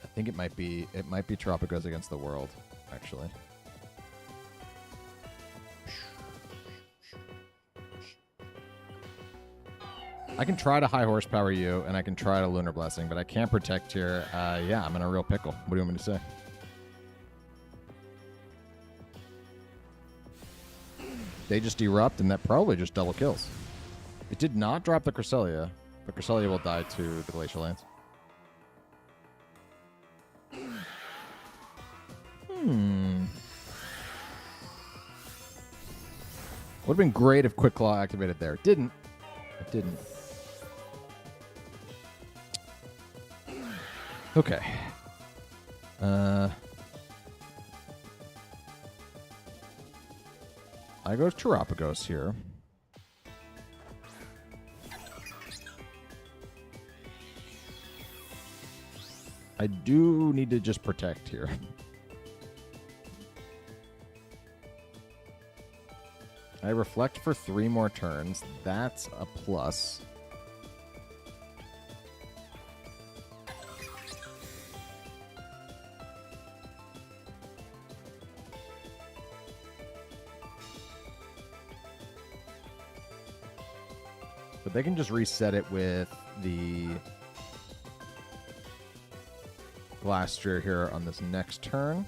I think it might be Terapagos against the world, actually. I can try to high horsepower you, and I can try to Lunar Blessing, but I can't Protect here. Yeah, I'm in a real pickle. What do you want me to say? They just Erupt, and that probably just double kills. It did not drop the Cresselia, but Cresselia will die to the Glacial Lance. Would have been great if Quick Claw activated there. It didn't. It didn't. Okay. I go Terapagos here. I do need to just protect here. I reflect for 3 more turns. That's a plus. But they can just reset it with the Glastrier here on this next turn.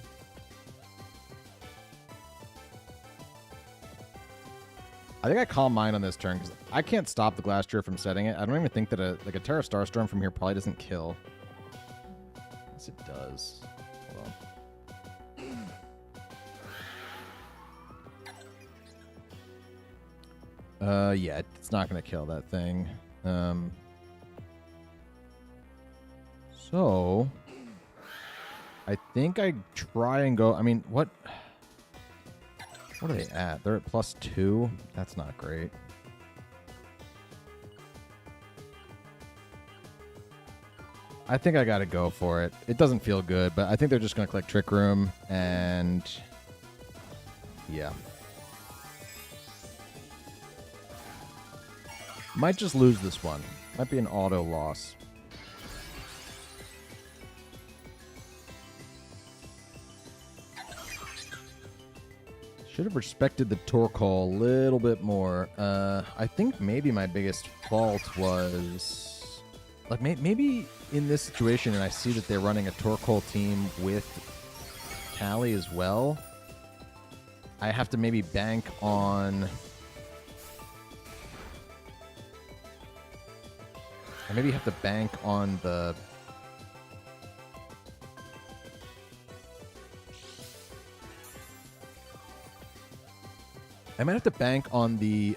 I think I Calm Mind on this turn because I can't stop the Glastrier from setting it. I don't even think that a Tera Starstorm from here probably doesn't kill. Yes, it does. Hold on. Yeah, it's not going to kill that thing. So I think I try and go. I mean, what are they at? They're at +2. That's not great. I think I got to go for it. It doesn't feel good, but I think they're just going to collect Trick Room and yeah. Might just lose this one. Might be an auto loss. Should have respected the Torkoal a little bit more. I think maybe my biggest fault was... like, maybe in this situation, and I see that they're running a Torkoal team with Callie as well, I have to maybe bank on... I maybe have to bank on the... I might have to bank on the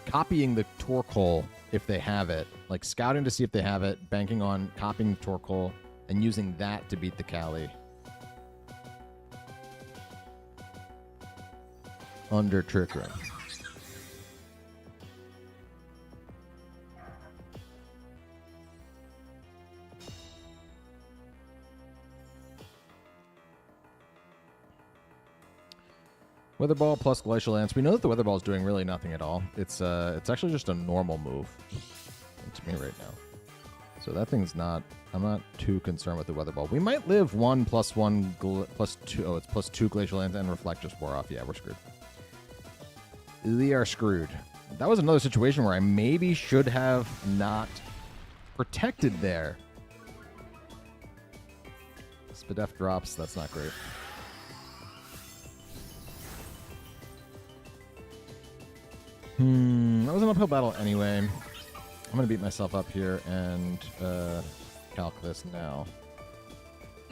copying the Torkoal if they have it. Like, scouting to see if they have it, banking on copying the Torkoal, and using that to beat the Callie. Under Trick Room. Weather Ball plus Glacial Lance. We know that the Weather Ball is doing really nothing at all. It's actually just a normal move to me right now. So that thing's not... I'm not too concerned with the Weather Ball. We might live 1 + 1 +2... Oh, it's +2 Glacial Lance and Reflect just wore off. Yeah, we're screwed. We are screwed. That was another situation where I maybe should have not protected there. Spadef drops. That's not great. That was an uphill battle anyway. I'm going to beat myself up here and calc this now.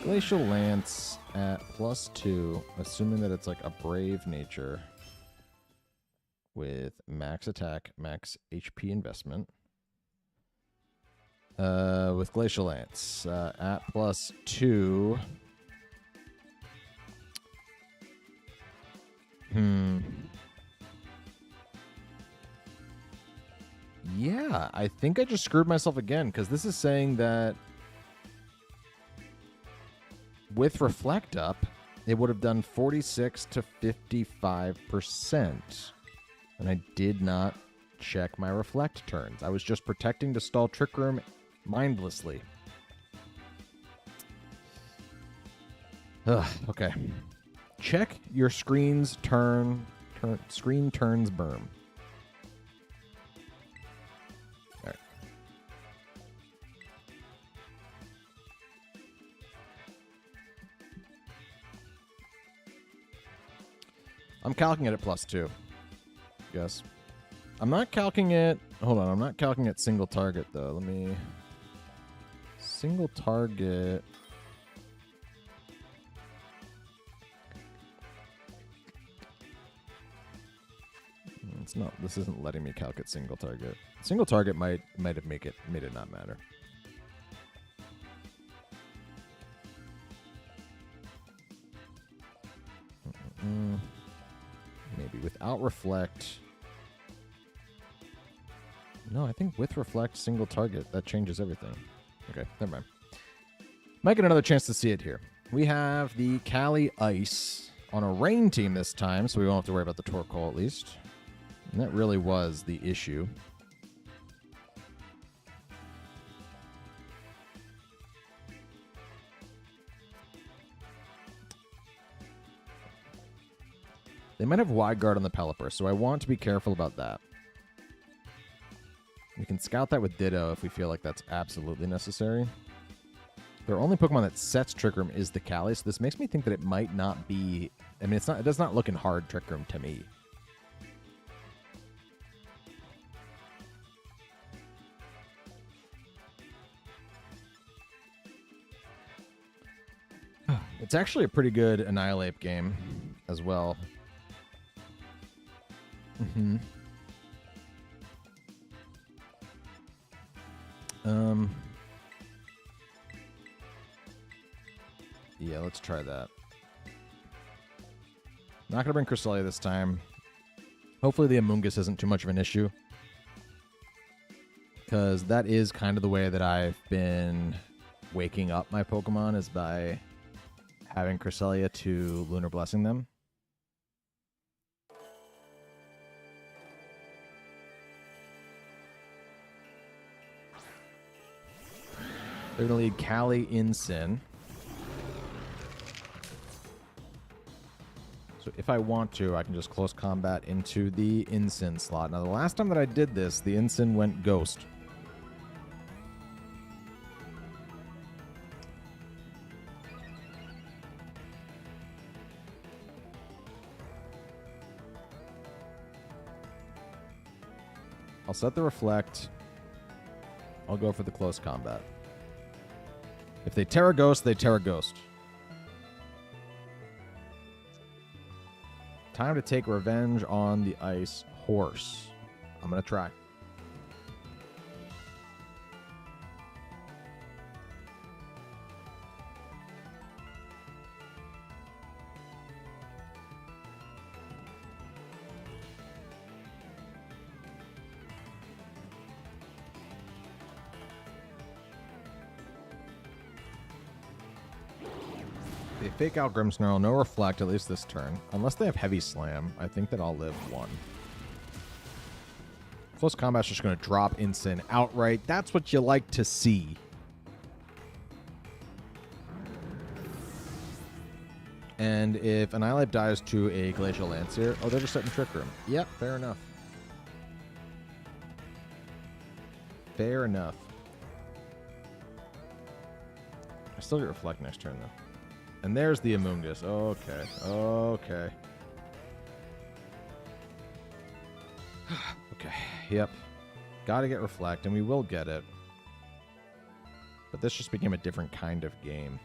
Glacial Lance at +2, assuming that it's like a Brave Nature with max attack, max HP investment. With Glacial Lance at +2. Yeah, I think I just screwed myself again, because this is saying that with Reflect up, it would have done 46 to 55%. And I did not check my Reflect turns. I was just protecting to stall Trick Room mindlessly. Ugh, okay. Check your screen turns berm. I'm calcing it at +2. Yes. I'm not calcing it... Hold on. I'm not calcing it single target, though. Let me... Single target... No, this isn't letting me calc it single target. Single target might have made it not matter. Maybe without reflect. No, I think with reflect, single target, that changes everything. Okay, never mind. Might get another chance to see it here. We have the Cali Ice on a rain team this time, so we won't have to worry about the Torkoal at least. And that really was the issue. They might have wide guard on the Pelipper, so I want to be careful about that. We can scout that with Ditto if we feel like that's absolutely necessary. Their only Pokemon that sets Trick Room is the Cali, so this makes me think that it might not be... I mean, it does not look in hard Trick Room to me. It's actually a pretty good Annihilape game as well. Yeah, let's try that. Not gonna bring Cresselia this time. Hopefully the Amoonguss isn't too much of an issue, because that is kind of the way that I've been waking up my Pokemon, is by having Cresselia to Lunar Blessing them. They're going to lead Cali Incin. So if I want to, I can just close combat into the Incin slot. Now, the last time that I did this, the Incin went Ghost. I'll set the Reflect. I'll go for the close combat. If they Terra Ghost, they Terra Ghost. Time to take revenge on the Ice Horse. I'm going to try. They fake out Grimmsnarl, no Reflect, at least this turn. Unless they have Heavy Slam, I think that I'll live one. Close Combat's just going to drop Incin outright. That's what you like to see. And if Annihilape dies to a Glacial Lancier... Oh, they're just setting Trick Room. Yep, fair enough. Fair enough. I still get Reflect next turn, though. And there's the Amoonguss. Okay. Okay. Okay. Yep. Gotta get Reflect, and we will get it. But this just became a different kind of game.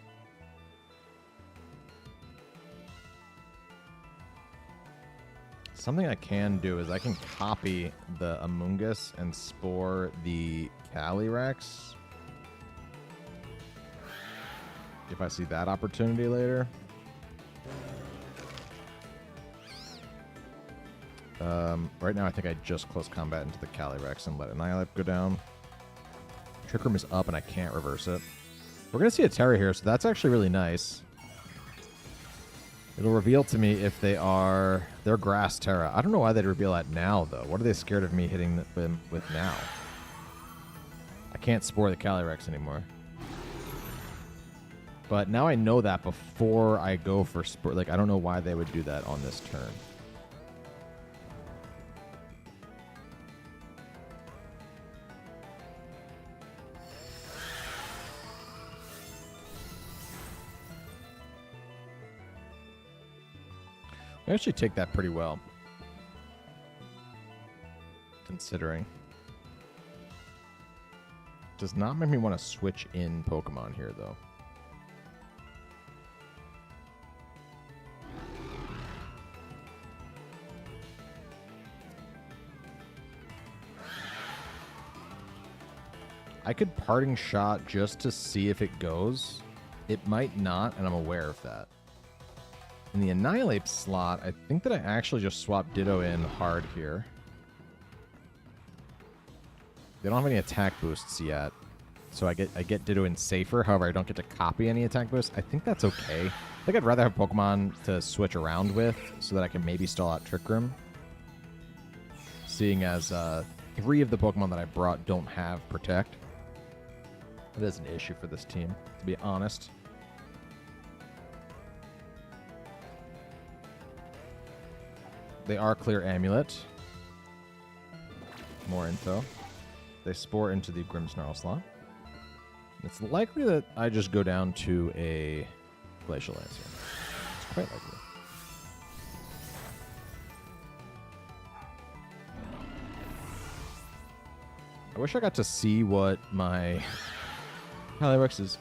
Something I can do is I can copy the Amoonguss and spore the Calyrex. If I see that opportunity later. Right now, I think I just close combat into the Calyrex and let Annihilape go down. Trick Room is up, and I can't reverse it. We're going to see a Terra here, so that's actually really nice. It'll reveal to me if they are... They're Grass Terra. I don't know why they'd reveal that now, though. What are they scared of me hitting them with now? I can't spore the Calyrex anymore. But now I know that before I go for sport. Like, I don't know why they would do that on this turn. I actually take that pretty well. Considering. Does not make me want to switch in Pokemon here, though. I could Parting Shot just to see if it goes. It might not, and I'm aware of that. In the Annihilape slot, I think that I actually just swap Ditto in hard here. They don't have any attack boosts yet, so I get Ditto in safer. However, I don't get to copy any attack boosts. I think that's okay. I think I'd rather have Pokemon to switch around with so that I can maybe stall out Trick Room. Seeing as 3 of the Pokemon that I brought don't have Protect. That is an issue for this team, to be honest. They are clear Amulet. More info. They Spore into the Grimmsnarl slot. It's likely that I just go down to a Glacial Lancer. It's quite likely. I wish I got to see what my Calyrex's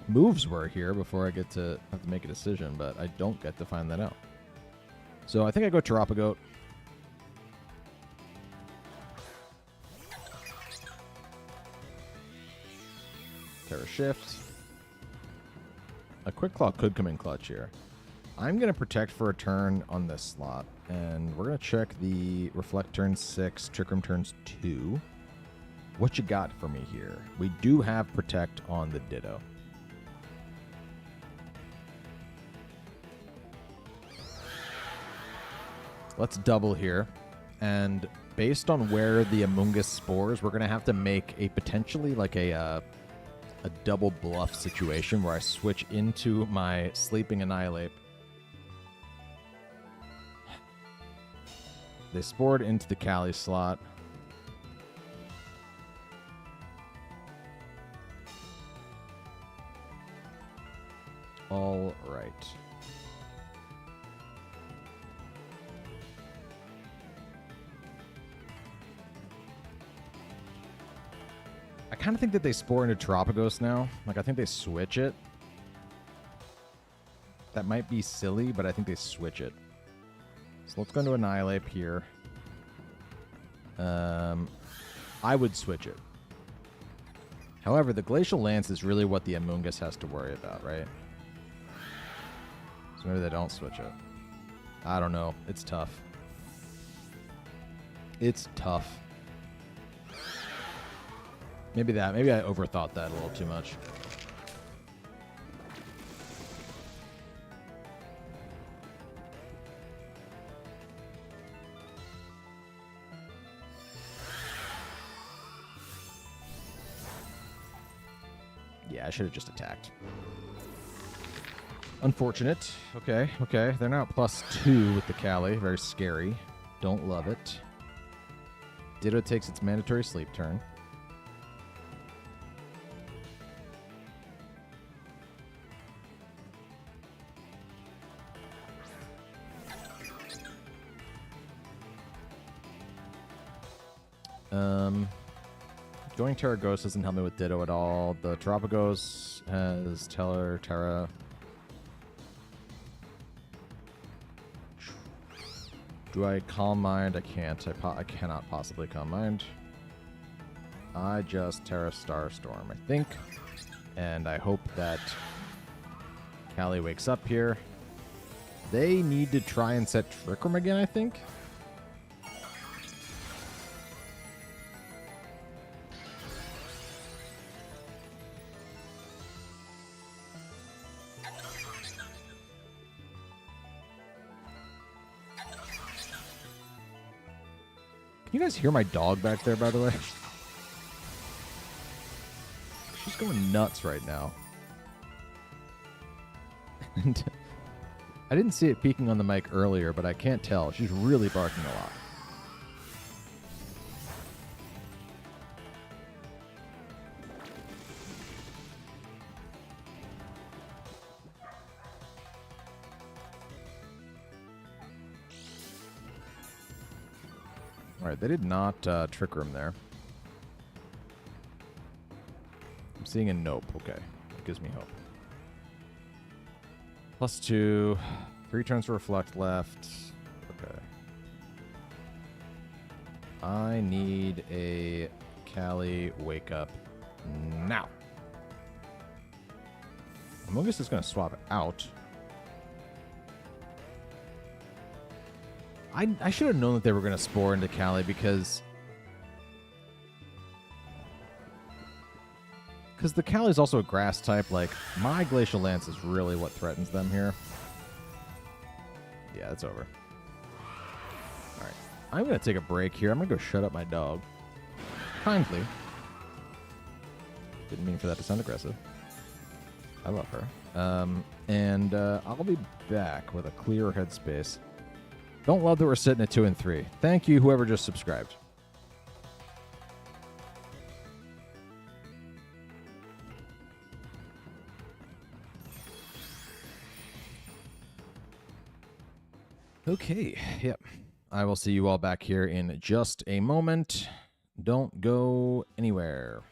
moves were here before I get to have to make a decision, but I don't get to find that out. So I think I go Terapagos. Tera Shift. A Quick Claw could come in clutch here. I'm going to Protect for a turn on this slot, and we're going to check the Reflect turn 6, Trick Room turns 2. What you got for me here? We do have Protect on the Ditto. Let's double here. And based on where the Amoonguss spores, we're going to have to make a potentially like a double bluff situation where I switch into my Sleeping Annihilape. They spored into the Cali slot. All right. I kind of think that they Spore into Terapagos now. Like, I think they switch it. That might be silly, but I think they switch it. So let's go into Annihilape here. I would switch it. However, the Glacial Lance is really what the Amoonguss has to worry about, right? So maybe they don't switch it. I don't know. It's tough. It's tough. Maybe that. Maybe I overthought that a little too much. Yeah, I should have just attacked. Unfortunate. Okay, okay. They're now +2 with the Cali. Very scary. Don't love it. Ditto takes its mandatory sleep turn. Going Teragos doesn't help me with Ditto at all. The Terapagos has Tera. Do I Calm Mind? I can't. I cannot possibly Calm Mind. I just Tera Starstorm, I think. And I hope that Cali wakes up here. They need to try and set Trick Room again, I think. Can you guys hear my dog back there, by the way? She's going nuts right now. And I didn't see it peeking on the mic earlier, but I can't tell. She's really barking a lot. Alright, they did not Trick Room there. I'm seeing a Nope. Okay. That gives me hope. +2. 3 turns to Reflect left. Okay. I need a Cali Wake Up now. Amogus is going to swap it out. I should have known that they were going to spore into Cali because the Cali is also a grass type. Like, my Glacial Lance is really what threatens them here. Yeah, it's over. All right. I'm going to take a break here. I'm going to go shut up my dog. Kindly. Didn't mean for that to sound aggressive. I love her. And I'll be back with a clearer headspace. Don't love that we're sitting at 2 and 3. Thank you, whoever just subscribed. Okay, yep. I will see you all back here in just a moment. Don't go anywhere.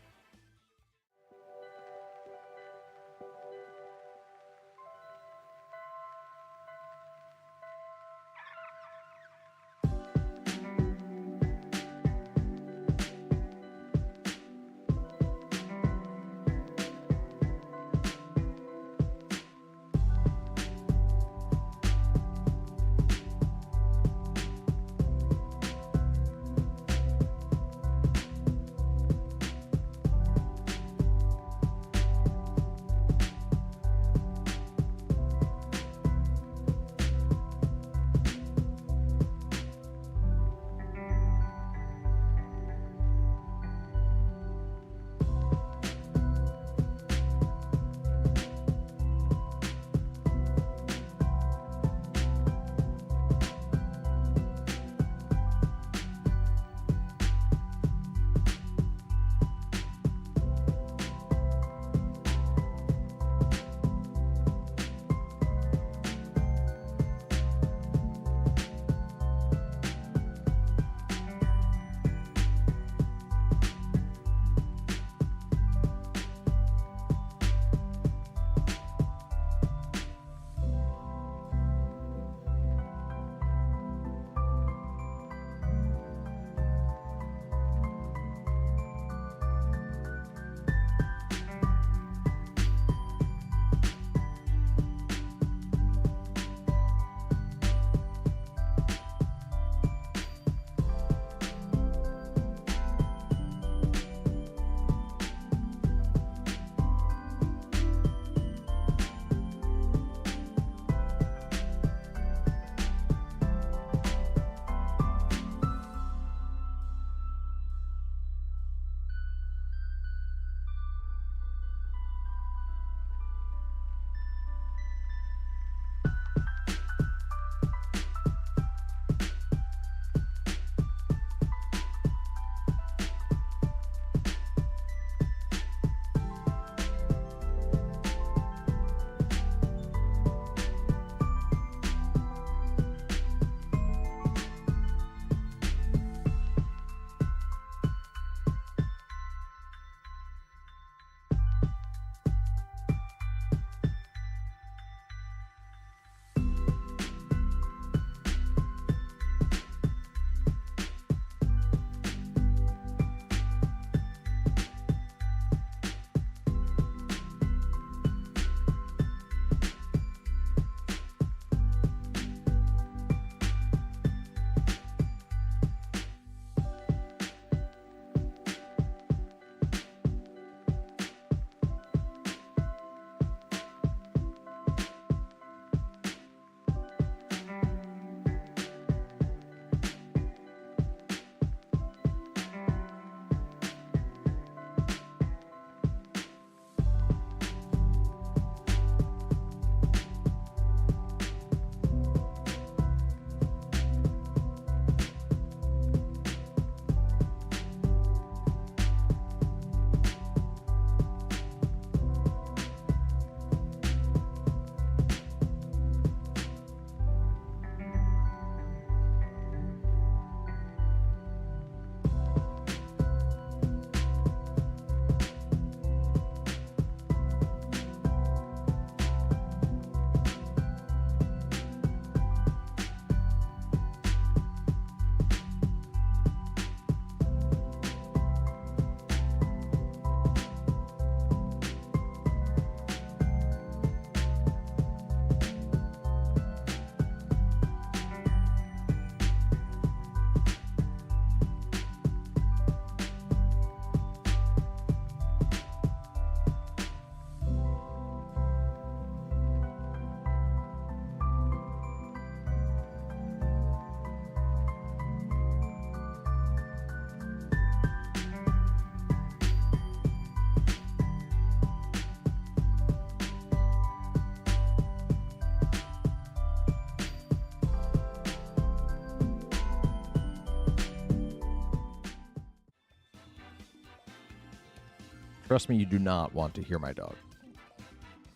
Trust me, you do not want to hear my dog.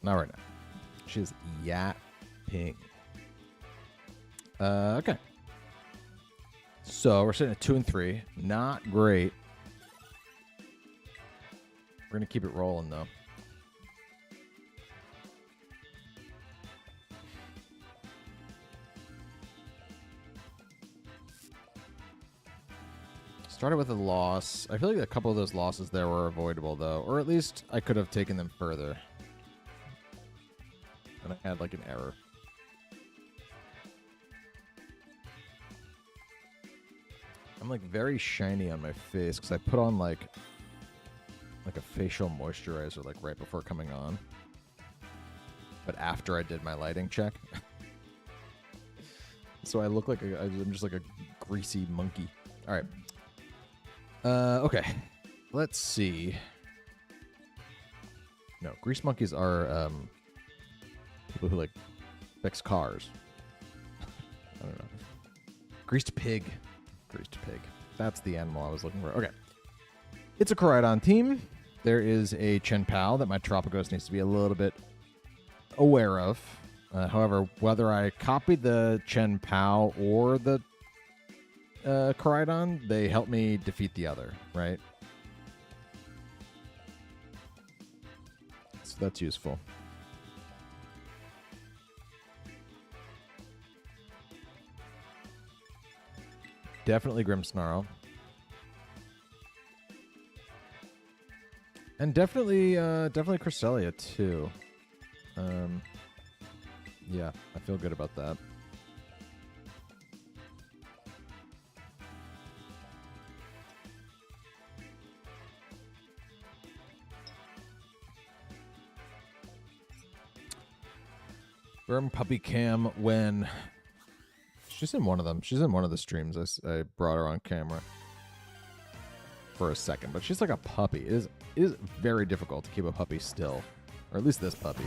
Not right now. She's yapping. Okay. So we're sitting at 2 and 3. Not great. We're going to keep it rolling, though. Started with a loss. I feel like a couple of those losses there were avoidable, though. Or at least I could have taken them further. And I had, like, an error. I'm, like, very shiny on my face because I put on, like a facial moisturizer, like, right before coming on. But after I did my lighting check. So I look like I'm just like a greasy monkey. All right. Okay. Let's see. No, grease monkeys are people who like fix cars. I don't know. Greased pig. Greased pig. That's the animal I was looking for. Okay. It's a Koraidon team. There is a Chen Pao that my Terapagos needs to be a little bit aware of. However, whether I copy the Chen Pao or the Koraidon, they help me defeat the other, right? So that's useful. Definitely Grimmsnarl. And definitely Cresselia too. Yeah, I feel good about that. Grim Puppy Cam when she's in one of them. She's in one of the streams. I brought her on camera for a second, but she's like a puppy. It is very difficult to keep a puppy still, or at least this puppy.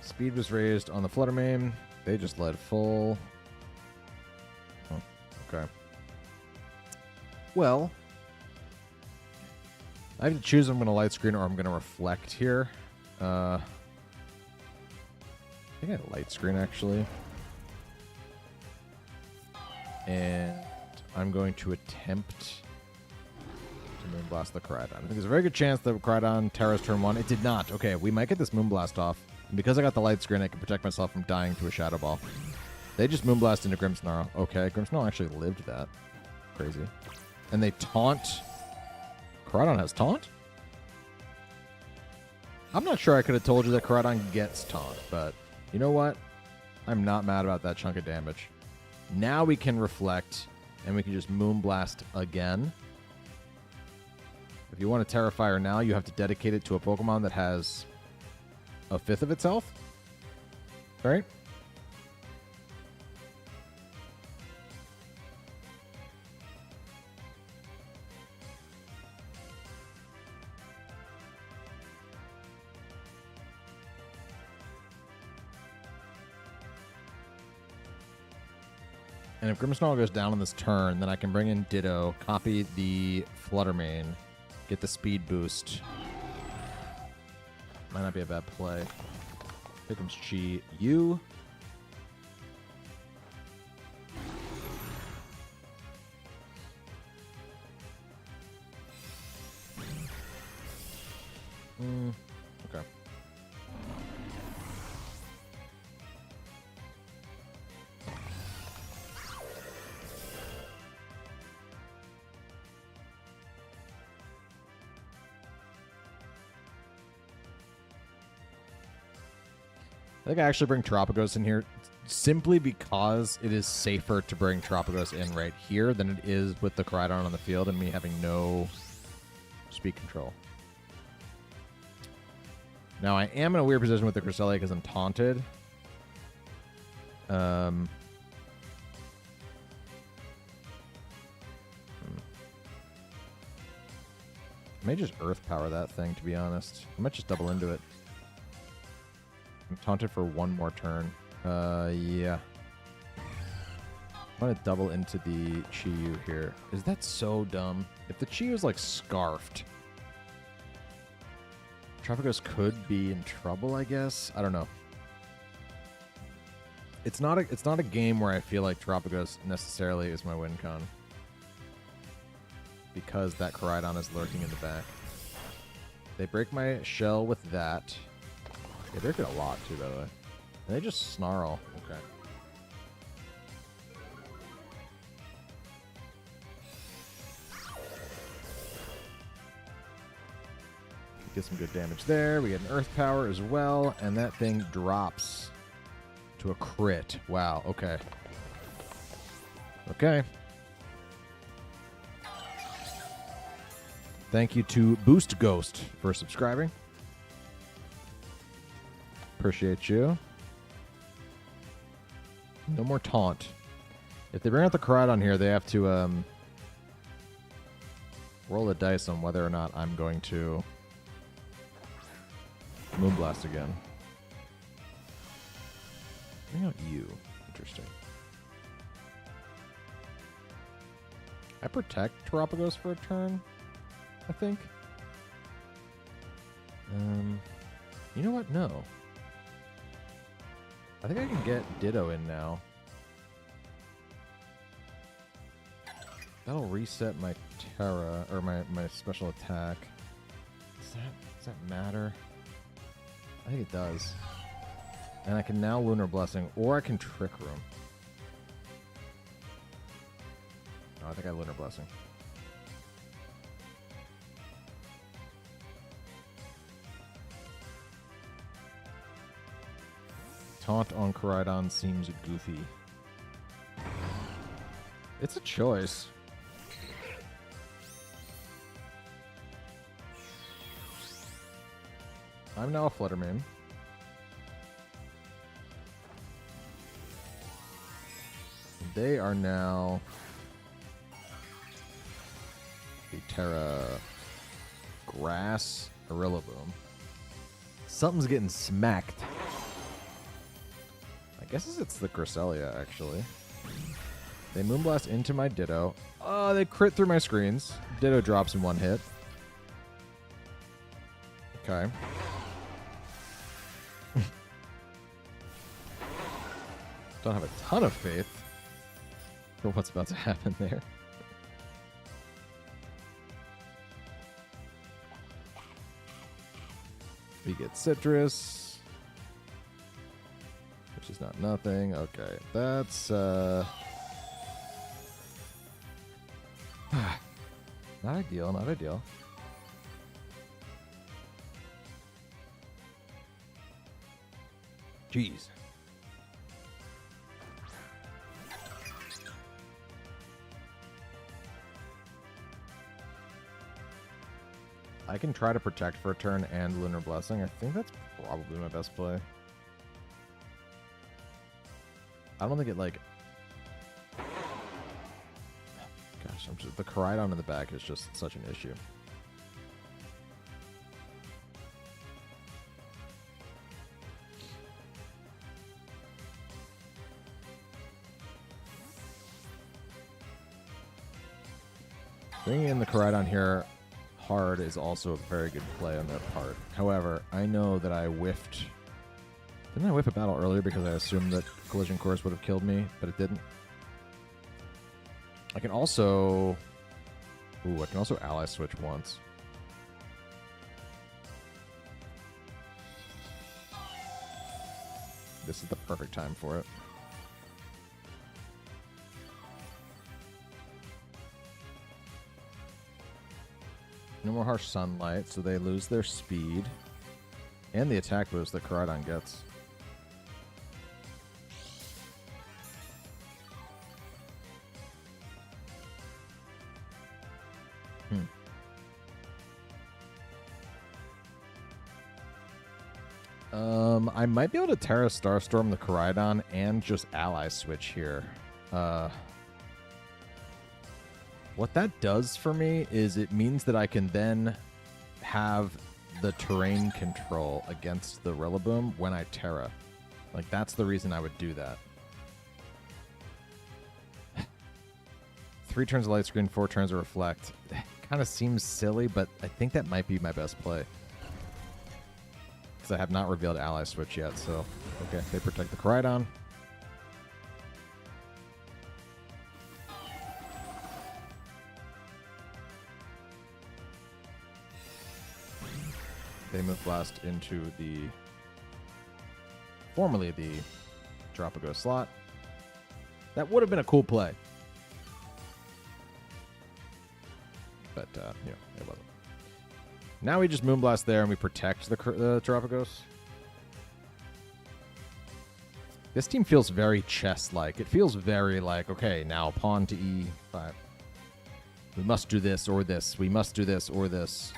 Speed was raised on the Fluttermane. They just led full. Oh, okay. Well, I have to choose if I'm going to light screen or I'm going to reflect here. I think I light screen, actually. And I'm going to attempt to Moonblast the Koraidon. I think there's a very good chance that Koraidon Tera's turn 1. It did not. Okay, we might get this Moonblast off. And because I got the light screen, I can protect myself from dying to a Shadow Ball. They just Moonblast into Grimmsnarl. Okay, Grimmsnarl actually lived that. Crazy. And they taunt. Koraidon has taunt? I'm not sure I could have told you that Koraidon gets taunt, but you know what? I'm not mad about that chunk of damage. Now we can reflect, and we can just Moonblast again. If you want to Terrifier now, you have to dedicate it to a Pokemon that has a fifth of its health, right? And if Grimmsnarl goes down on this turn, then I can bring in Ditto, copy the Fluttermane, get the speed boost. Might not be a bad play. Here comes Chi Yu. Okay. I think I actually bring Terapagos in here simply because it is safer to bring Terapagos in right here than it is with the Koraidon on the field and me having no speed control. Now, I am in a weird position with the Cresselia because I'm taunted. I may just Earth Power that thing, to be honest. I might just double into it. I'm taunted for one more turn. Yeah. I'm going to double into the Chi-Yu here. Is that so dumb? If the Chi-Yu is, like, scarfed, Terapagos could be in trouble, I guess. I don't know. It's not a game where I feel like Terapagos necessarily is my win con. Because that Koraidon is lurking in the back. They break my shell with that. They break it a lot, too, by the way. And they just snarl. Okay. Get some good damage there. We get an Earth Power as well. And that thing drops to a crit. Wow, okay. Okay. Thank you to Boost Ghost for subscribing. Appreciate you. No more taunt. If they bring out the Koraidon here, they have to roll the dice on whether or not I'm going to Moonblast again. Bring out you. Interesting. I protect Terapagos for a turn, I think. You know what? No. I think I can get Ditto in now. That'll reset my Tera, or my special attack. Does that matter? I think it does. And I can now Lunar Blessing, or I can Trick Room. No, I think I Lunar Blessing. Taunt on Koraidon seems goofy. It's a choice. I'm now a Fluttermane. They are now the Tera Grass Rillaboom. Something's getting smacked. I guess it's the Cresselia, actually. They Moonblast into my Ditto. Oh, they crit through my screens. Ditto drops in one hit. Okay. Don't have a ton of faith for what's about to happen there. We get Sitrus, which is not nothing. Okay, that's not ideal, not ideal. Jeez. I can try to protect for a turn and Lunar Blessing. I think that's probably my best play. I don't think it, like... Gosh, the Koraidon in the back is just such an issue. Bringing in the Koraidon here hard is also a very good play on their part. However, I know that I whiffed... Didn't I whiff a battle earlier because I assumed that Collision Course would have killed me, but it didn't? I can also... Ooh, I can also Ally Switch once. This is the perfect time for it. No more Harsh Sunlight, so they lose their speed. And the attack boost that Koraidon gets. I might be able to Tera Starstorm the Koraidon and just Ally Switch here. What that does for me is it means that I can then have the terrain control against the Rillaboom when I Terra. Like, that's the reason I would do that. 3 turns of Light Screen, 4 turns of Reflect. Kind of seems silly, but I think that might be my best play. Because I have not revealed Ally Switch yet, so... Okay, they protect the Koraidon. They move Blast into the... formerly the Terapagos slot. That would have been a cool play. But, yeah, it wasn't. Now we just Moonblast there and we protect the Terapagos. This team feels very chess-like. It feels very like, okay, now pawn to E5. We must do this or this. We must do this or this.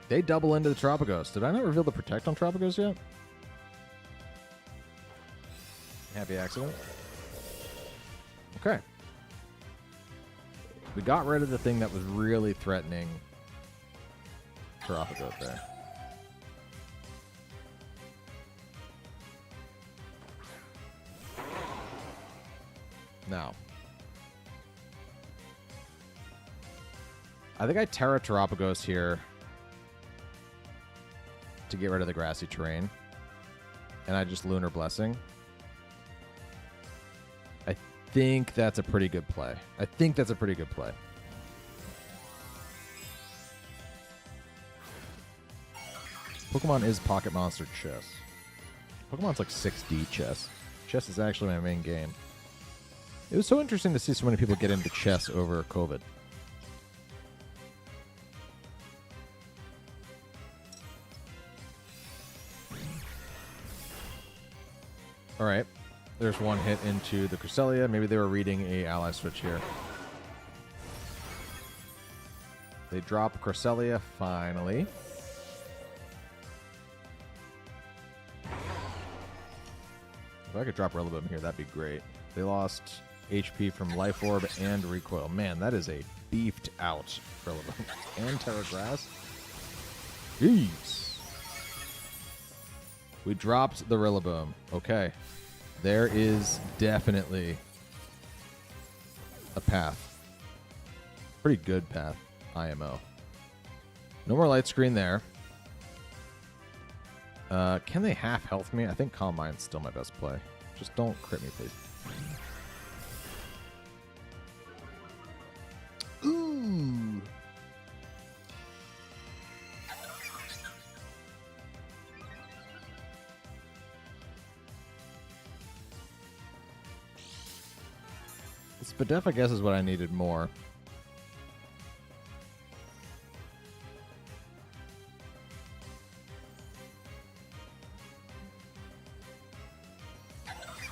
They double into the Terapagos. Did I not reveal the Protect on Terapagos yet? Happy accident. Okay. We got rid of the thing that was really threatening Terapagos there. Now. I think I Terra Terapagos here to get rid of the grassy terrain. And I just Lunar Blessing. I think that's a pretty good play. I think that's a pretty good play. Pokemon is Pocket Monster chess. Pokemon's like 6D chess. Chess is actually my main game. It was so interesting to see so many people get into chess over COVID. All right, there's one hit into the Cresselia. Maybe they were reading a ally switch here. They drop Cresselia finally. If I could drop Rillaboom here, that'd be great. They lost HP from Life Orb and Recoil. Man, that is a beefed out Rillaboom. And Terra Grass. Jeez. We dropped the Rillaboom. Okay. There is definitely a path. Pretty good path. IMO. No more light screen there. Can they half health me? I think Calm Mind's still my best play. Just don't crit me, please. Ooh. Spadef, I guess, is what I needed more.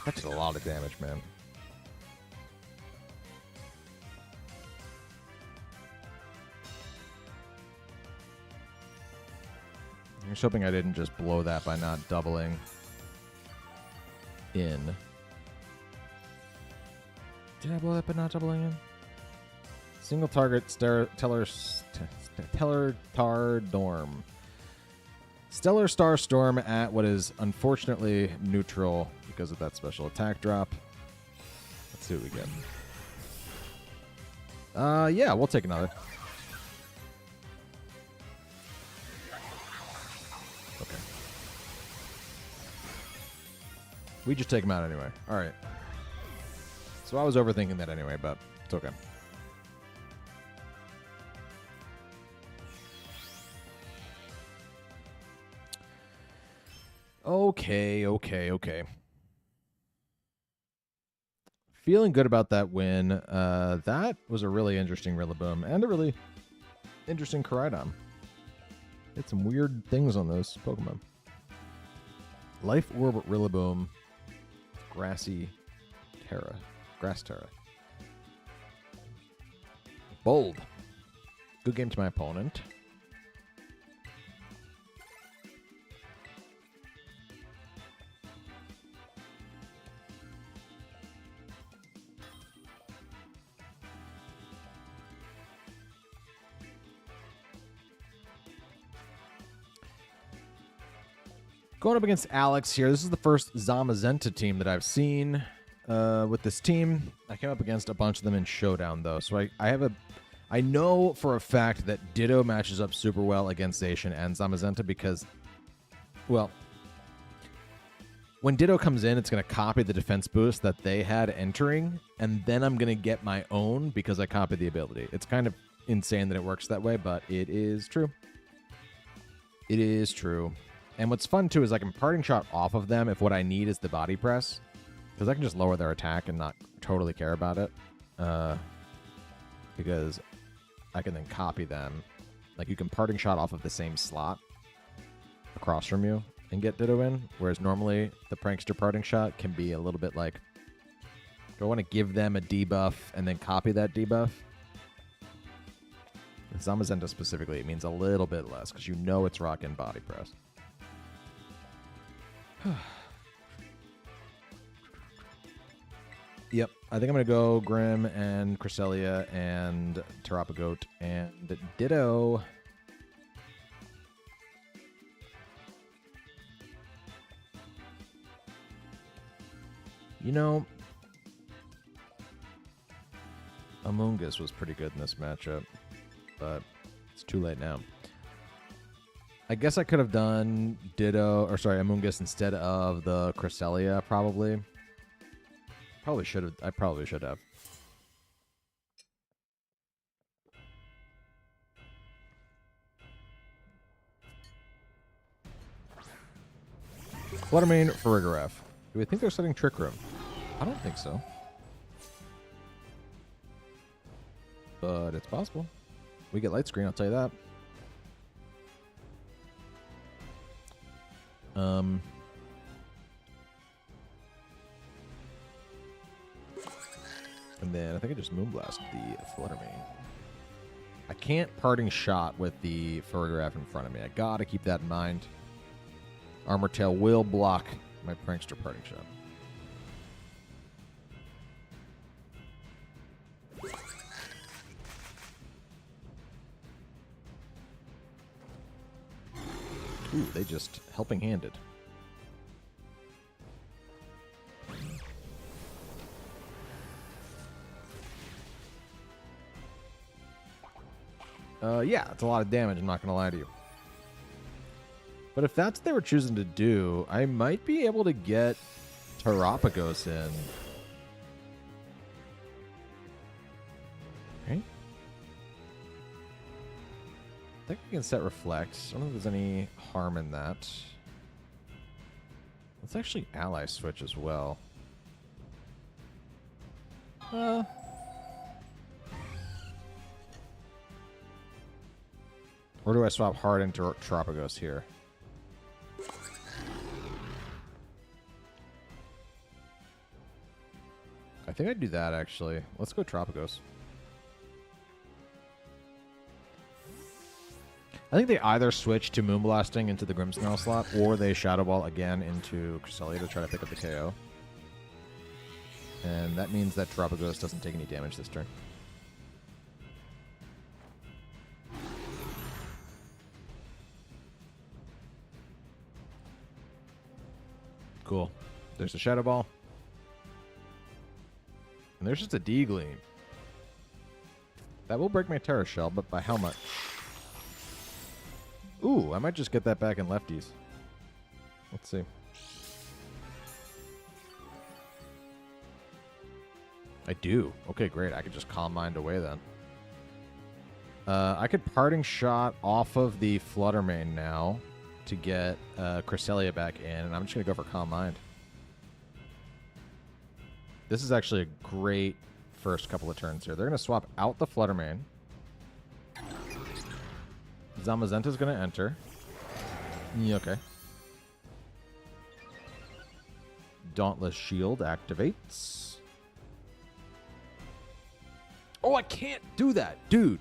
That's a lot of damage, man. I'm just hoping I didn't just blow that by not doubling in. Did I blow that by not doubling in? Single target Stellar Starstorm at what is unfortunately neutral because of that special attack drop. Let's see what we get. Yeah, we'll take another. Okay. We just take him out anyway. All right. So I was overthinking that anyway, but it's okay. Okay. Feeling good about that win. That was a really interesting Rillaboom and a really interesting Koraidon. Did some weird things on those Pokemon. Life Orb Rillaboom. Grassy Terra. Grass Terra. Bold. Good game to my opponent. Going up against Alex here. This is the first Zamazenta team that I've seen with this team. I came up against a bunch of them in Showdown, though. So I know for a fact that Ditto matches up super well against Zacian and Zamazenta because, well, when Ditto comes in, it's going to copy the defense boost that they had entering, and then I'm going to get my own because I copied the ability. It's kind of insane that it works that way, but it is true. It is true. And what's fun, too, is I can parting shot off of them if what I need is the body press. Because I can just lower their attack and not totally care about it. Because I can then copy them. Like, you can parting shot off of the same slot across from you and get Ditto in. Whereas normally, the Prankster parting shot can be a little bit like, do I want to give them a debuff and then copy that debuff? With Zamazenta specifically, it means a little bit less because you know it's rocking body press. Yep, I think I'm going to go Grim and Cresselia and Terapagos and Ditto. You know, Among Us was pretty good in this matchup, but it's too late now. I guess I could have done Among Us instead of the Cresselia, probably. I probably should have. Fluttermane for Rigoref. Do we think they're setting Trick Room? I don't think so. But it's possible. We get light screen, I'll tell you that. And then I think I just Moonblast the Fluttermane. I can't parting shot with the Ferrograph in front of me. I gotta keep that in mind. Armor Tail will block my Prankster parting shot. Ooh, they just helping handed. Yeah, it's a lot of damage, I'm not going to lie to you. But if that's what they were choosing to do, I might be able to get Terapagos in. Okay. I think I can set Reflect. I don't know if there's any harm in that. Let's actually ally switch as well. Or do I swap hard into Terapagos here? I think I'd do that, actually. Let's go Terapagos. I think they either switch to Moonblasting into the Grimmsnarl slot, or they Shadow Ball again into Cresselia to try to pick up the KO. And that means that Terapagos doesn't take any damage this turn. Cool. There's a Shadow Ball. And there's just a D-Gleam. That will break my Terra Shell, but by how much? Ooh, I might just get that back in lefties. Let's see. I do. Okay, great. I could just Calm Mind away then. I could Parting Shot off of the Fluttermane now to get Cresselia back in, and I'm just going to go for Calm Mind. This is actually a great first couple of turns here. They're going to swap out the Fluttermane. Zamazenta's going to enter. Yeah, okay. Dauntless Shield activates. Oh, I can't do that, dude.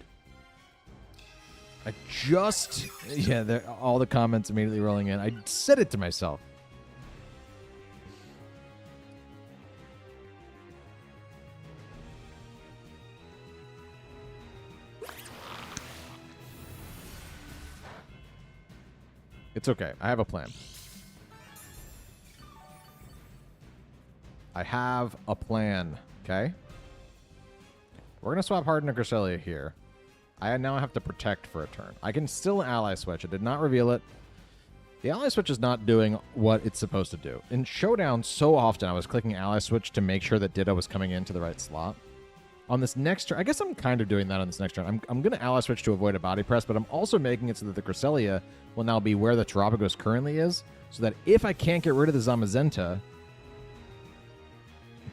I just... Yeah, all the comments immediately rolling in. I said it to myself. It's okay. I have a plan. I have a plan, okay? We're going to swap Harden to Cresselia here. I now have to protect for a turn. I can still ally switch. I did not reveal it. The ally switch is not doing what it's supposed to do. In Showdown, so often I was clicking ally switch to make sure that Ditto was coming into the right slot. On this next turn, I guess I'm kind of doing that on this next turn. I'm going to ally switch to avoid a body press, but I'm also making it so that the Cresselia will now be where the Terapagos currently is, so that if I can't get rid of the Zamazenta,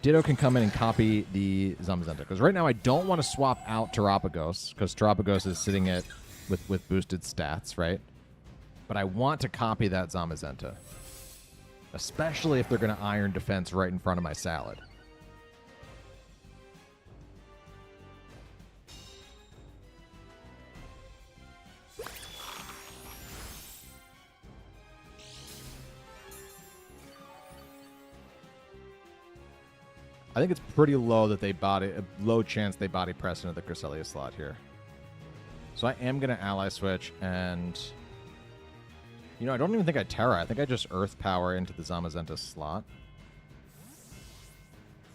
Ditto can come in and copy the Zamazenta. Because right now I don't want to swap out Terapagos, because Terapagos is sitting at with boosted stats, right? But I want to copy that Zamazenta. Especially if they're going to Iron Defense right in front of my Salad. I think it's pretty low that they low chance they body press into the Cresselia slot here. So I am going to ally switch, and you know, I don't even think I Terra. I think I just Earth Power into the Zamazenta slot.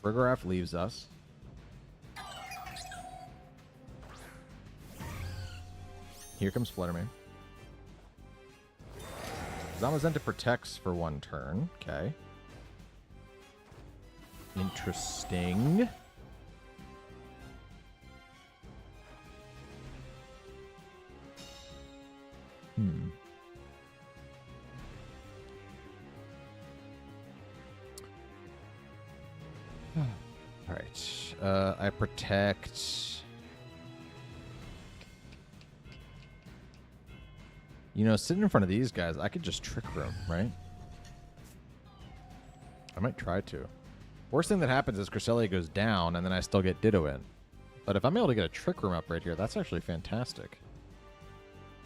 Frigoraph leaves us. Here comes Fluttermane. Zamazenta protects for one turn. Okay. Interesting. All right. I protect. You know, sitting in front of these guys, I could just Trick Room, right? I might try to. Worst thing that happens is Cresselia goes down, and then I still get Ditto in. But if I'm able to get a Trick Room up right here, that's actually fantastic.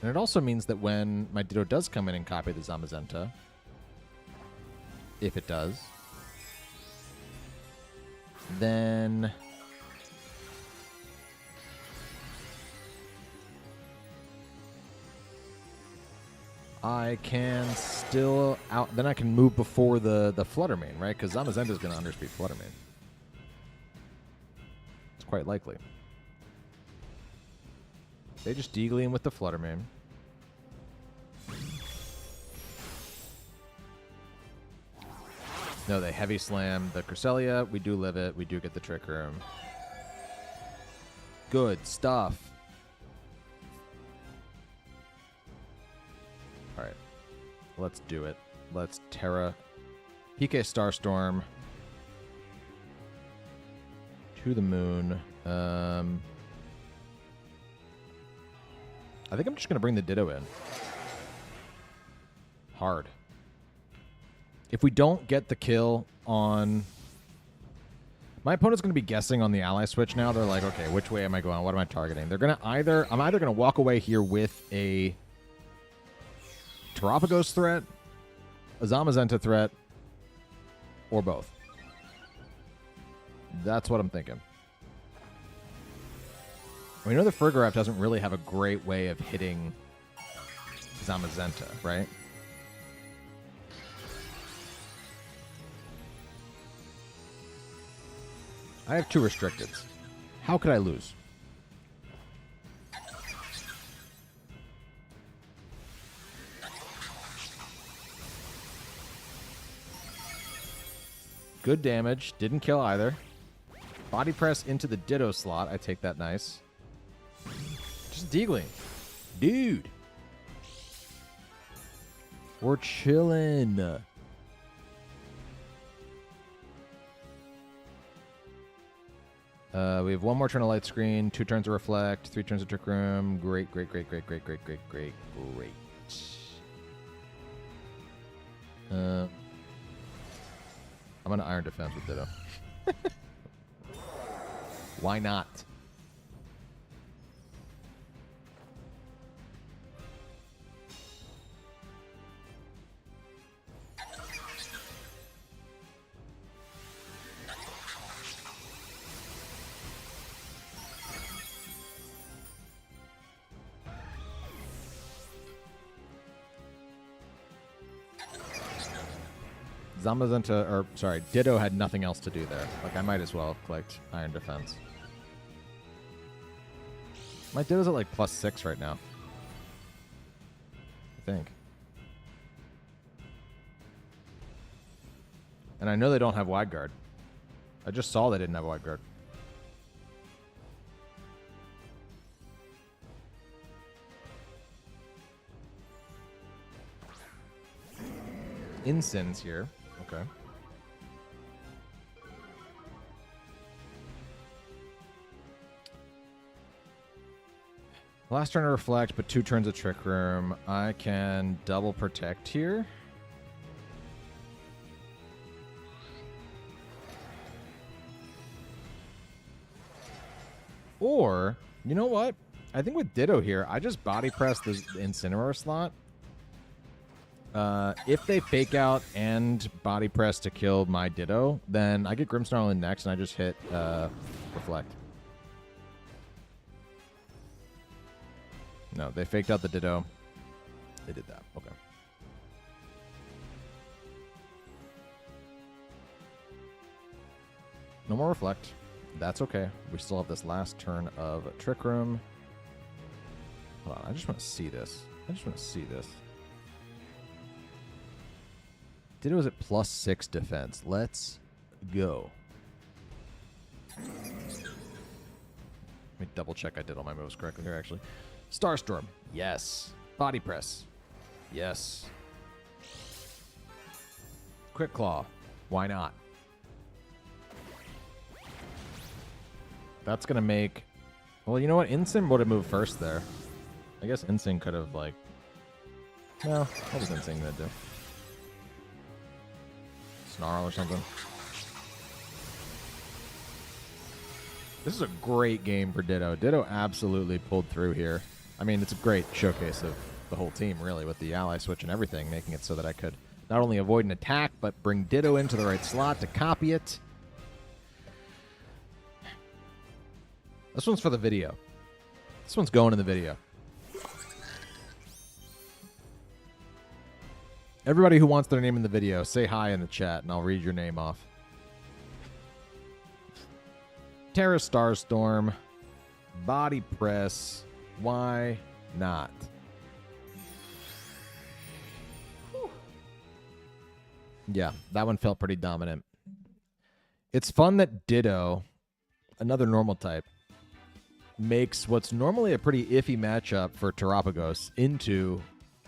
And it also means that when my Ditto does come in and copy the Zamazenta, if it does, then I can still then I can move before the Fluttermane, right? Because Zamazenta is going to underspeed Fluttermane. It's quite likely. They just Deaglean with the Fluttermane. No, they Heavy Slam the Cresselia. We do live it. We do get the Trick Room. Good stuff. All right. Let's do it. Let's Tera PK Starstorm to the moon. I think I'm just going to bring the Ditto in. Hard. If we don't get the kill on... My opponent's going to be guessing on the ally switch now. They're like, okay, which way am I going? What am I targeting? They're going to either... I'm either going to walk away here with a Terapagos threat, a Zamazenta threat, or both. That's what I'm thinking. We know the Frigoraph doesn't really have a great way of hitting Zamazenta, right? I have 2 restricteds. How could I lose? Good damage. Didn't kill either. Body press into the Ditto slot. I take that nice. Just Deagling. Dude. We're chilling. We have 1 more turn of Light Screen, 2 turns of Reflect, 3 turns of Trick Room. Great, great, great, great, great, great, great, great, great. I'm going to Iron Defense with Ditto. Why not? Zamazenta, or sorry, Ditto had nothing else to do there. Like, I might as well have clicked Iron Defense. My Ditto's at like +6 right now. I think. And I know they don't have Wide Guard. I just saw they didn't have Wide Guard. Incense here. Okay. Last turn to Reflect, but 2 turns of Trick Room. I can double Protect here. Or, you know what? I think with Ditto here, I just body press the Incineroar slot. If they fake out and body press to kill my Ditto, then I get Grimmsnarl in next and I just hit Reflect. No, they faked out the Ditto. They did that. Okay. No more Reflect. That's okay. We still have this last turn of Trick Room. Hold on. I just want to see this. Ditto is at +6 defense. Let's go. Let me double check I did all my moves correctly here, actually. Starstorm. Yes. Body Press. Yes. Quick Claw. Why not? That's going to make... Well, you know what? Incin would have moved first there. I guess Incin could have, like... No, what was Incin going to do? Snarl or something. This is a great game for Ditto. Ditto absolutely pulled through here. I mean, it's a great showcase of the whole team, really, with the ally switch and everything, making it so that I could not only avoid an attack, but bring Ditto into the right slot to copy it. This one's for the video. This one's going in the video. Everybody who wants their name in the video, say hi in the chat, and I'll read your name off. Tera Starstorm. Body Press. Why not? Whew. Yeah, that one felt pretty dominant. It's fun that Ditto, another normal type, makes what's normally a pretty iffy matchup for Terapagos into,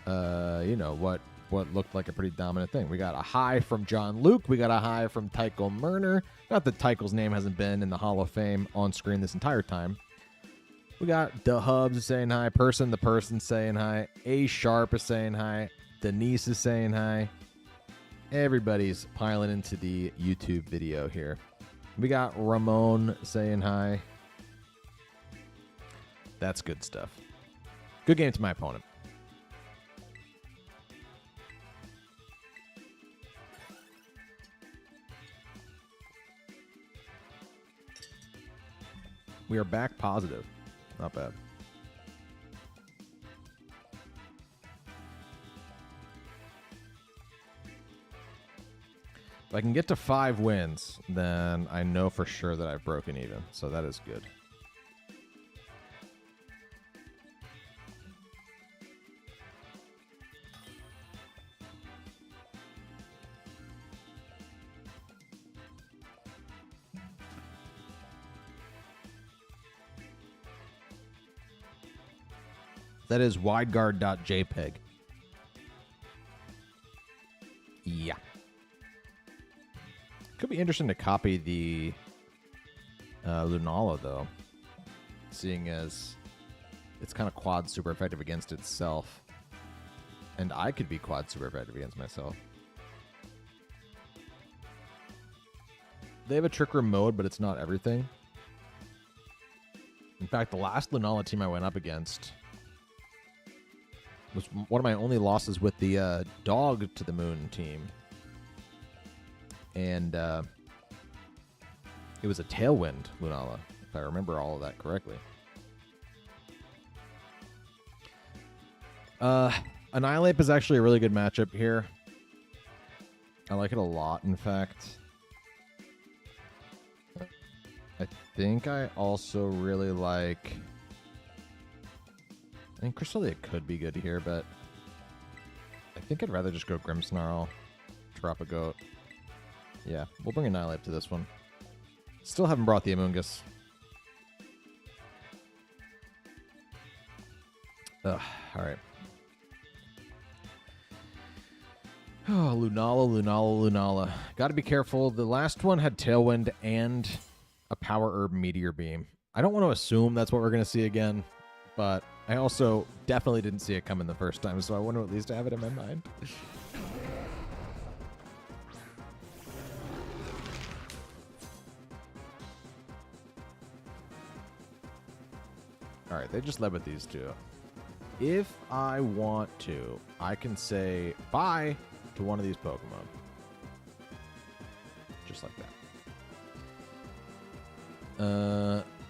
you know, what looked like a pretty dominant thing. We got a high from John Luke. We got a high from Tycho Murner. Not that Tycho's name hasn't been in the Hall of Fame on screen this entire time. We got the Hubs saying hi. The person saying hi. A Sharp is saying hi. Denise is saying hi. Everybody's piling into the YouTube video here. We got Ramon saying hi. That's good stuff. Good game to my opponent. We are back positive. Not bad. If I can get to 5 wins, then I know for sure that I've broken even. So that is good. That is wideguard.jpg. Yeah. Could be interesting to copy the Lunala, though. Seeing as it's kind of quad super effective against itself. And I could be quad super effective against myself. They have a Trick Room mode, but it's not everything. In fact, the last Lunala team I went up against was one of my only losses with the Dog to the Moon team. And it was a Tailwind Lunala, if I remember all of that correctly. Annihilape is actually a really good matchup here. I like it a lot, in fact. I think I also really like... I think Cresselia could be good here, but I think I'd rather just go Grimmsnarl, Terapagos. Yeah, we'll bring Annihilape to this one. Still haven't brought the Amoonguss. Ugh, alright. Oh, Lunala. Gotta be careful. The last one had Tailwind and a Power Herb Meteor Beam. I don't want to assume that's what we're going to see again, but I also definitely didn't see it coming the first time, so I want to at least have it in my mind. Alright, they just led with these two. If I want to, I can say bye to one of these Pokemon. Just like that.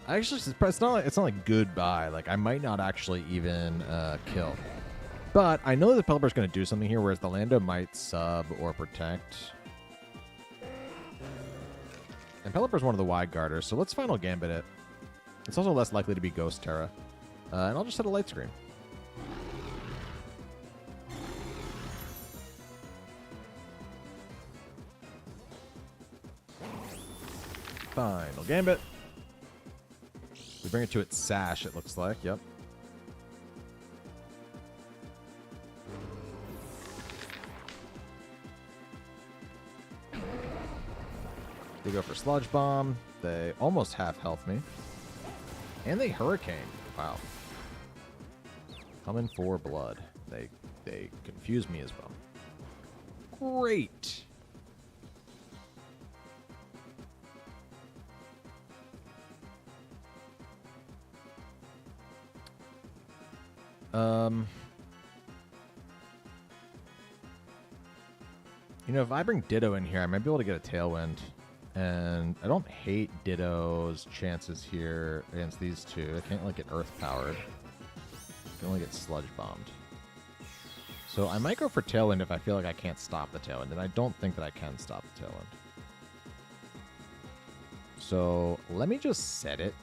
Actually, it's not like goodbye. Like, I might not actually even kill. But I know that the Pelipper's going to do something here, whereas the Lando might sub or protect. And Pelipper's one of the wide guarders, so let's Final Gambit it. It's also less likely to be Ghost Tera. And I'll just hit a Light Screen. Final Gambit. We bring it to its sash, it looks like. Yep. They go for Sludge Bomb. They almost half health me. And they Hurricane. Wow. Coming for blood. They confuse me as well. Great. You know, if I bring Ditto in here, I might be able to get a Tailwind. And I don't hate Ditto's chances here against these two. I can't, like, get Earth-powered. I can only get Sludge-Bombed. So I might go for Tailwind if I feel like I can't stop the Tailwind, and I don't think that I can stop the Tailwind. So let me just set it.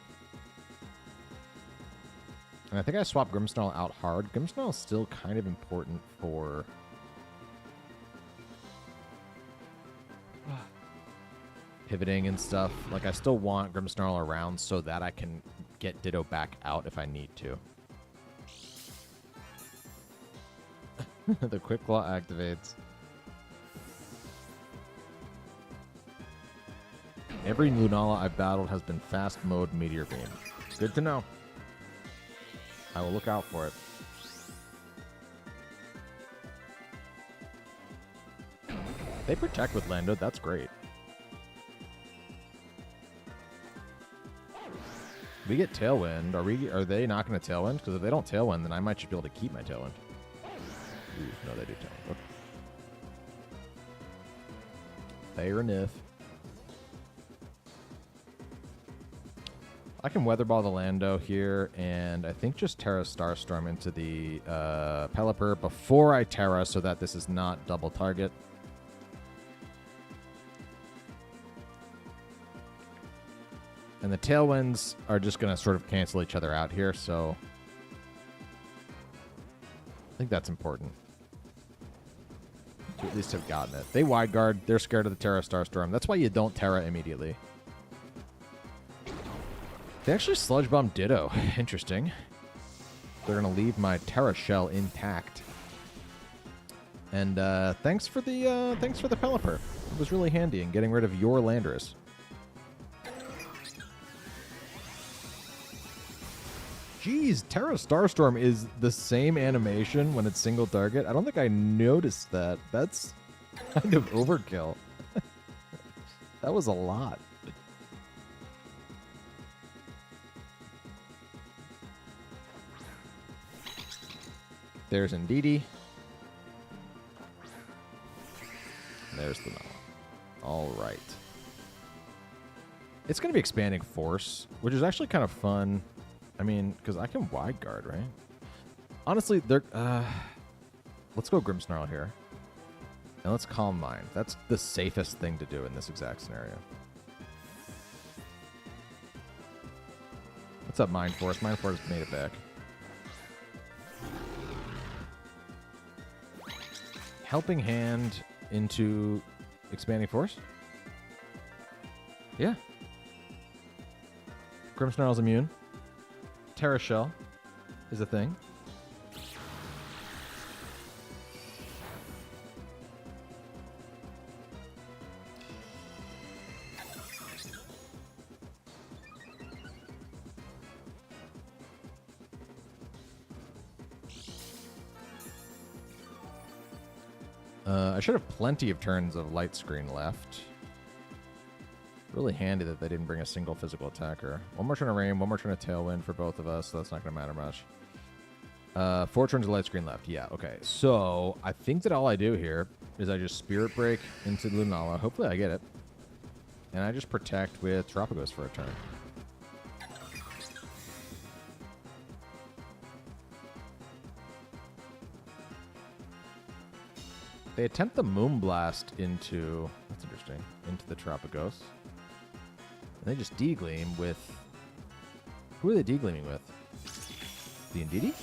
And I think I swapped Grimmsnarl out hard. Grimmsnarl is still kind of important for... pivoting and stuff. Like, I still want Grimmsnarl around so that I can get Ditto back out if I need to. The Quick Claw activates. Every Lunala I've battled has been fast mode Meteor Beam. Good to know. I will look out for it. They protect with Lando. That's great. We get Tailwind. Are they not going to Tailwind? Because if they don't Tailwind, then I might just be able to keep my Tailwind. Ooh, no, they do Tailwind. Okay. Fair enough. I can Weather Ball the Lando here, and I think just Tera Starstorm into the Pelipper before I Tera so that this is not double target. And the Tailwinds are just going to sort of cancel each other out here, so I think that's important. To at least have gotten it. They Wide Guard. They're scared of the Tera Starstorm. That's why you don't Tera immediately. They actually Sludge Bomb Ditto. Interesting. They're going to leave my Tera Shell intact. And thanks for the Pelipper. It was really handy in getting rid of your Landorus. Jeez, Tera Starstorm is the same animation when it's single target. I don't think I noticed that. That's kind of overkill. That was a lot. There's Indeedee. There's the Nala. All right. It's going to be Expanding Force, which is actually kind of fun. I mean, because I can Wide Guard, right? Honestly, they're... let's go Grimmsnarl here. And let's Calm Mind. That's the safest thing to do in this exact scenario. What's up, Mind Force? Mind Force made it back. Helping Hand into Expanding Force? Yeah. Grimmsnarl's immune. Tera Shell is a thing. I should have plenty of turns of light screen left. Really handy that they didn't bring a single physical attacker. One more turn of Rain, one more turn of Tailwind for both of us, so that's not going to matter much. 4 turns of light screen left. Yeah, okay. So I think that all I do here is I just Spirit Break into Lunala. Hopefully I get it. And I just protect with Terapagos for a turn. They attempt the Moonblast into... That's interesting. Into the Terapagos. And they just D-Gleam with... Who are they D-Gleaming with? The Indeedee?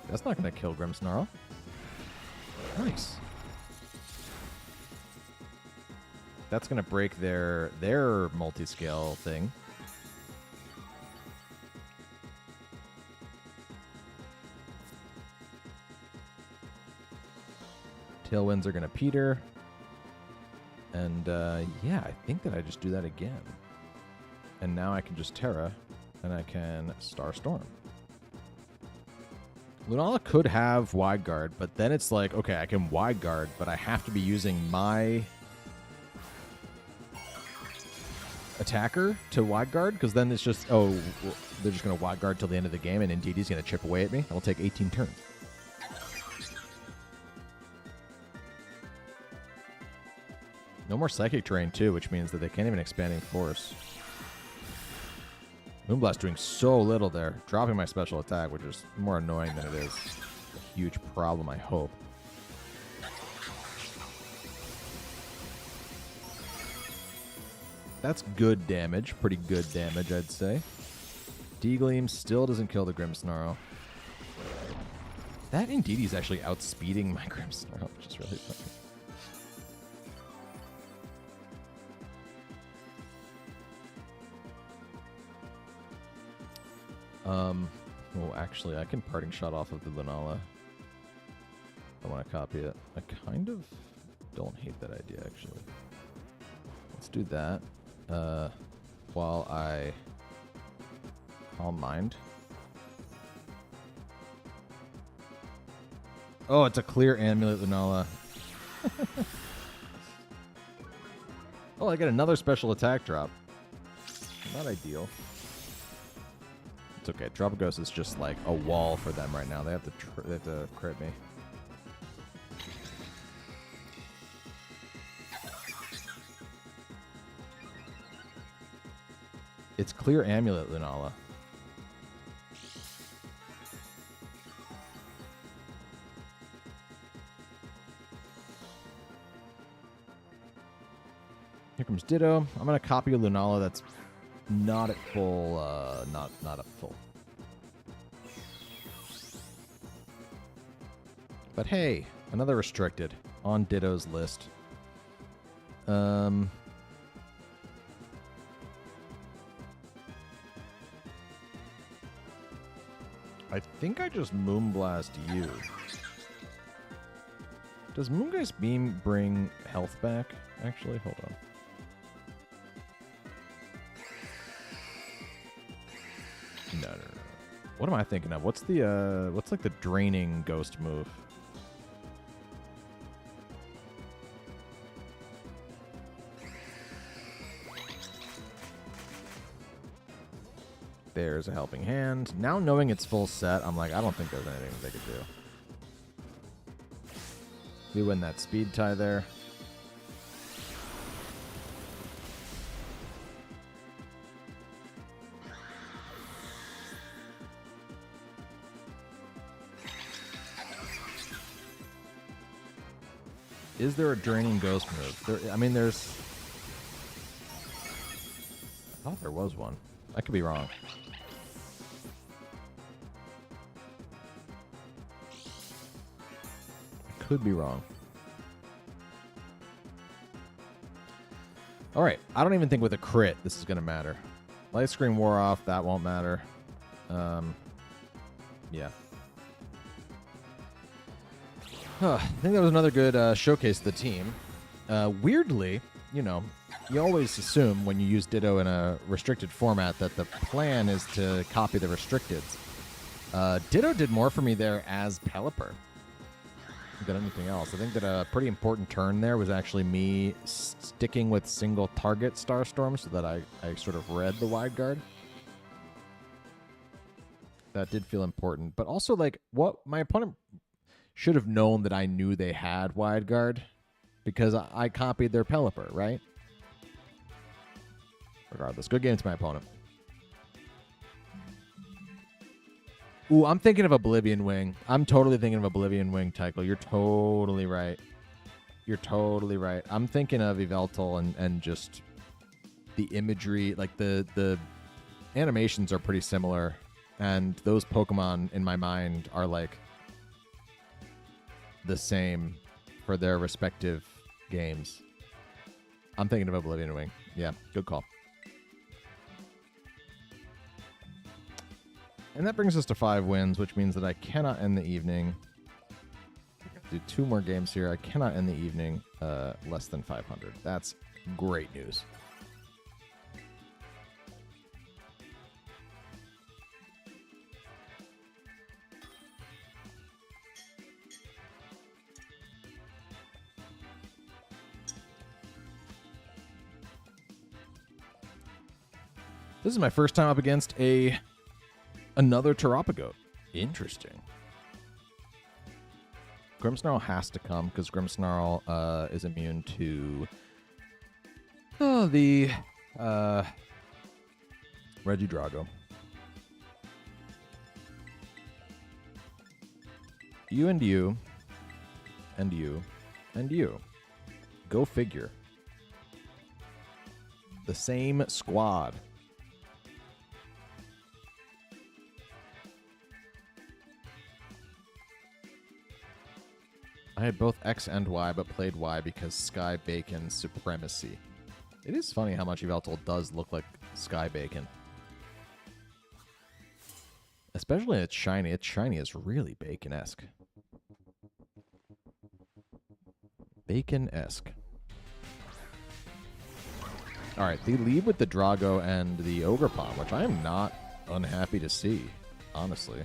That's not going to kill Grimmsnarl. Nice. That's going to break their multi-scale thing. Tailwinds are going to peter. And, yeah, I think that I just do that again. And now I can just Tera, and I can Starstorm. Lunala could have Wide Guard, but then it's like, okay, I can Wide Guard, but I have to be using my attacker to Wide Guard, because then it's just, oh, well, they're just going to Wide Guard till the end of the game, and Indeedee's going to chip away at me. I will take 18 turns. No more Psychic Terrain, too, which means that they can't even Expanding Force. Moonblast doing so little there. Dropping my special attack, which is more annoying than it is a huge problem, I hope. That's good damage. Pretty good damage, I'd say. D-Gleam still doesn't kill the Grimmsnarl. That Indeedee's actually outspeeding my Grimmsnarl, which is really funny. Well, actually, I can Parting Shot off of the Lunala. I want to copy it. I kind of don't hate that idea, actually. Let's do that. While I Calm Mind. Oh, it's a clear Amulet Lunala. Oh, I get another special attack drop. Not ideal. It's okay. Terapagos is just like a wall for them right now. They have to crit me. It's clear Amulet Lunala. Here comes Ditto. I'm gonna copy a Lunala that's not at full, not at full. But hey, another restricted on Ditto's list. I think I just Moonblast you. Does Moongeist Beam bring health back? Actually, hold on. No. What am I thinking of? What's the what's like the draining ghost move? There's a Helping Hand. Now knowing it's full set, I'm like, I don't think there's anything they could do. We win that speed tie there. Is there a draining ghost move? There, I mean, there's... I thought there was one. I could be wrong. I could be wrong. All right. I don't even think with a crit this is going to matter. Light screen wore off. That won't matter. Yeah. I think that was another good showcase of the team. Weirdly, you know, you always assume when you use Ditto in a restricted format that the plan is to copy the restricteds. Ditto did more for me there as Pelipper than anything else. I think that a pretty important turn there was actually me sticking with single target Starstorm so that I sort of read the wide guard. That did feel important. But also, like, what my opponent should have known that I knew they had wide guard because I copied their Pelipper, right? Regardless, good game to my opponent. Ooh, I'm thinking of Oblivion Wing. I'm totally thinking of Oblivion Wing, Tycho. You're totally right. You're totally right. I'm thinking of Yveltal and just the imagery, like the animations are pretty similar, and those Pokemon in my mind are like the same for their respective games. I'm thinking of Oblivion Wing. Yeah, good call. And that brings us to 5 wins, which means that I cannot end the evening. Do 2 more games here. I cannot end the evening less than 500. That's great news. This is my first time up against another Terapagos. Interesting. Grimmsnarl has to come because Grimmsnarl is immune to the Regidrago. You and you and you and you. Go figure. The same squad. I had both X and Y, but played Y because Sky Bacon supremacy. It is funny how much Yveltal does look like Sky Bacon. Especially when it's shiny. Its shiny is really bacon-esque. Bacon-esque. Alright, they lead with the Drago and the Ogerpon, which I am not unhappy to see, honestly.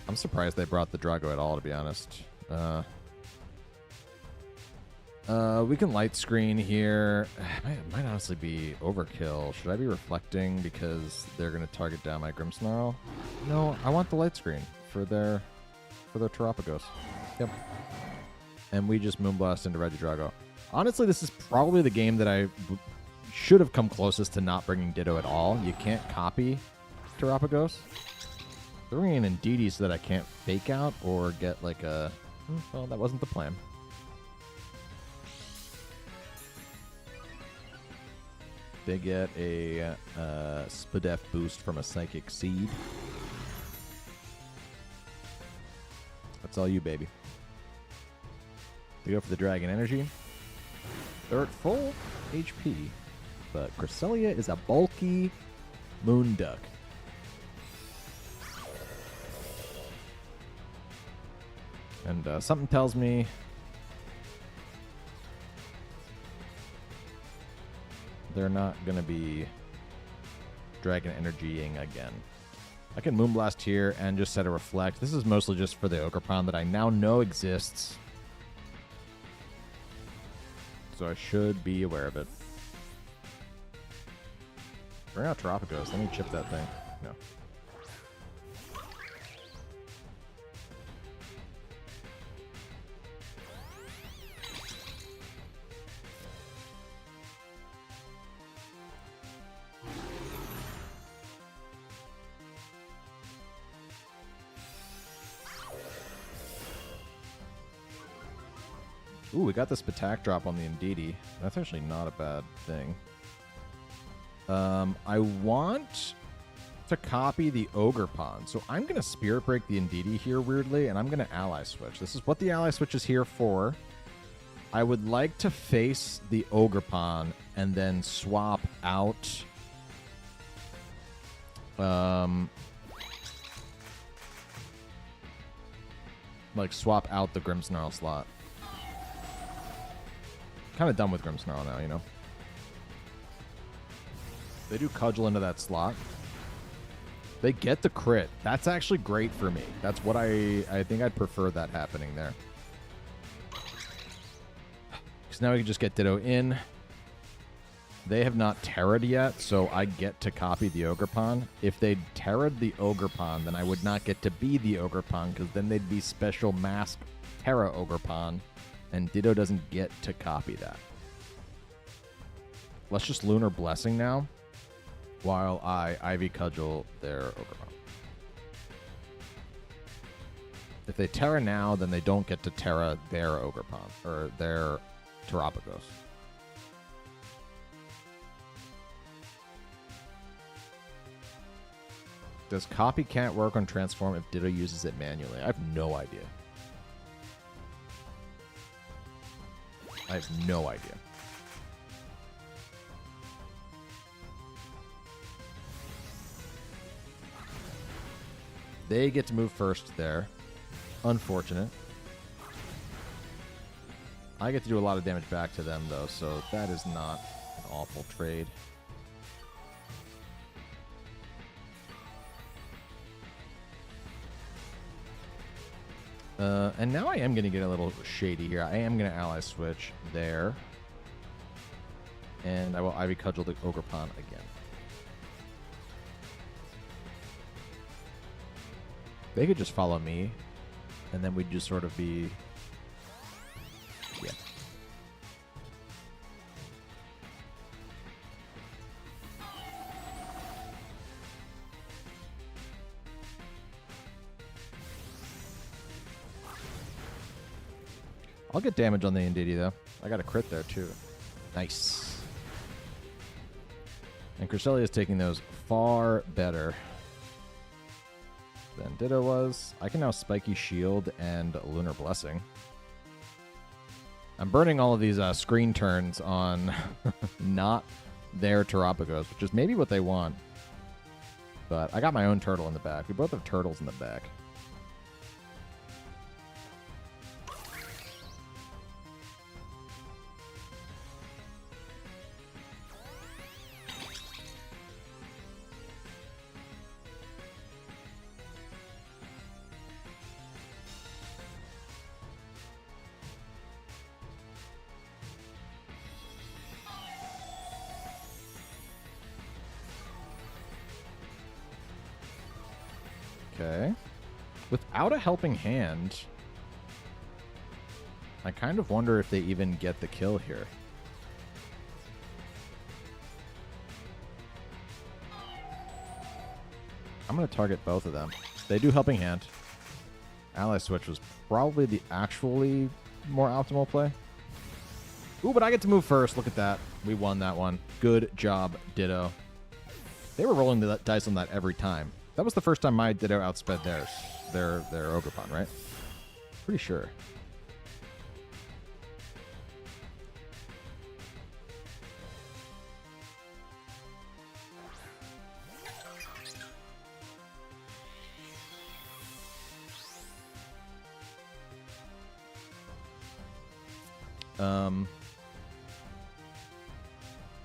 I'm surprised they brought the Drago at all, to be honest. We can light screen here. It might honestly be overkill. Should I be reflecting because they're going to target down my Grimmsnarl? No, I want the light screen for their Terapagos. Yep. And we just Moonblast into Regidrago. Honestly, this is probably the game that I should have come closest to not bringing Ditto at all. You can't copy Terapagos. Bringing in DD so that I can't fake out or get like a... Well, that wasn't the plan. They get a Spadef boost from a Psychic Seed. That's all you, baby. They go for the Dragon Energy. They're at full HP, but Cresselia is a bulky Moonduck. And something tells me they're not going to be Dragon Energying again. I can Moonblast here and just set a Reflect. This is mostly just for the Ogerpon that I now know exists. So I should be aware of it. Bring out Terapagos. Let me chip that thing. No. Ooh, we got this attack drop on the Indeedee. That's actually not a bad thing. I want to copy the Ogerpon. So I'm going to Spirit Break the Indeedee here, weirdly, and I'm going to Ally Switch. This is what the Ally Switch is here for. I would like to face the Ogerpon and then swap out... like, swap out the Grimmsnarl slot. Kind of done with Grimmsnarl now, you know? They do Cudgel into that slot. They get the crit. That's actually great for me. That's what I think I'd prefer that happening there. Because now we can just get Ditto in. They have not Terra'd yet, so I get to copy the Ogerpon. If they'd Terra'd the Ogerpon, then I would not get to be the Ogerpon, because then they'd be Special Mask Tera Ogerpon, and Ditto doesn't get to copy that. Let's just Lunar Blessing now, while I Ivy Cudgel their Ogerpon. If they Terra now, then they don't get to Terra their Ogerpon, or their Terapagos. Does Copycat work on Transform if Ditto uses it manually? I have no idea. I have no idea. They get to move first there. Unfortunate. I get to do a lot of damage back to them, though, so that is not an awful trade. And now I am going to get a little shady here. I am going to Ally Switch there. And I will Ivy Cudgel the Ogerpon again. They could just follow me, and then we'd just sort of be... Yeah. I'll get damage on the Indeedee, though. I got a crit there, too. Nice. And Cresselia is taking those far better than Ditto was. I can now Spiky Shield and Lunar Blessing. I'm burning all of these screen turns on not their Terapagos, which is maybe what they want. But I got my own turtle in the back. We both have turtles in the back. Okay. Without a helping hand, I kind of wonder if they even get the kill here. I'm going to target both of them. They do helping hand. Ally Switch was probably the actually more optimal play. Ooh, but I get to move first. Look at that. We won that one. Good job, Ditto. They were rolling the dice on that every time. That was the first time my Ditto outsped theirs. Their Ogerpon, right? Pretty sure. I'm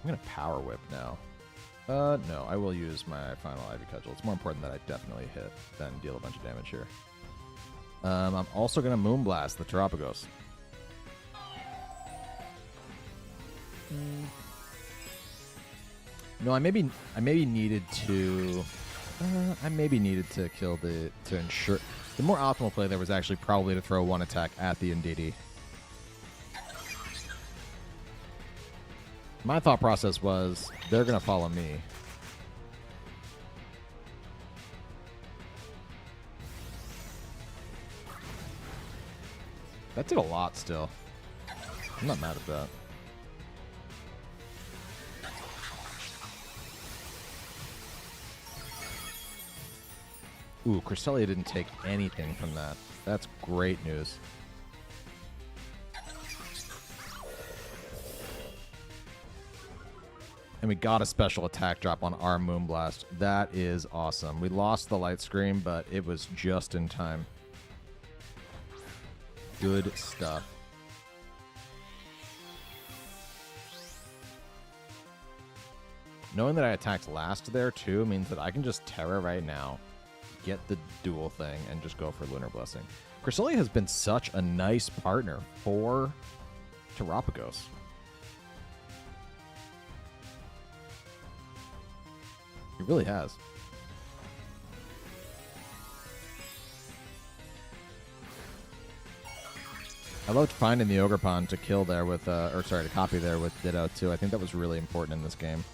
going to Power Whip now. No, I will use my final Ivy Cudgel. It's more important that I definitely hit than deal a bunch of damage here. I'm also going to Moonblast the Terapagos. No, I maybe needed to... I maybe needed to kill to ensure... The more optimal play there was actually probably to throw one attack at the Indeedee. My thought process was, they're going to follow me. That did a lot still. I'm not mad at that. Ooh, Cresselia didn't take anything from that. That's great news. And we got a special attack drop on our Moonblast. That is awesome. We lost the Light Scream, but it was just in time. Good stuff. Knowing that I attacked last there, too, means that I can just Tera right now, get the dual thing, and just go for Lunar Blessing. Cresselia has been such a nice partner for Terapagos. He really has. I loved finding the Ogre Pond to kill there with, or sorry, to copy there with Ditto, too. I think that was really important in this game.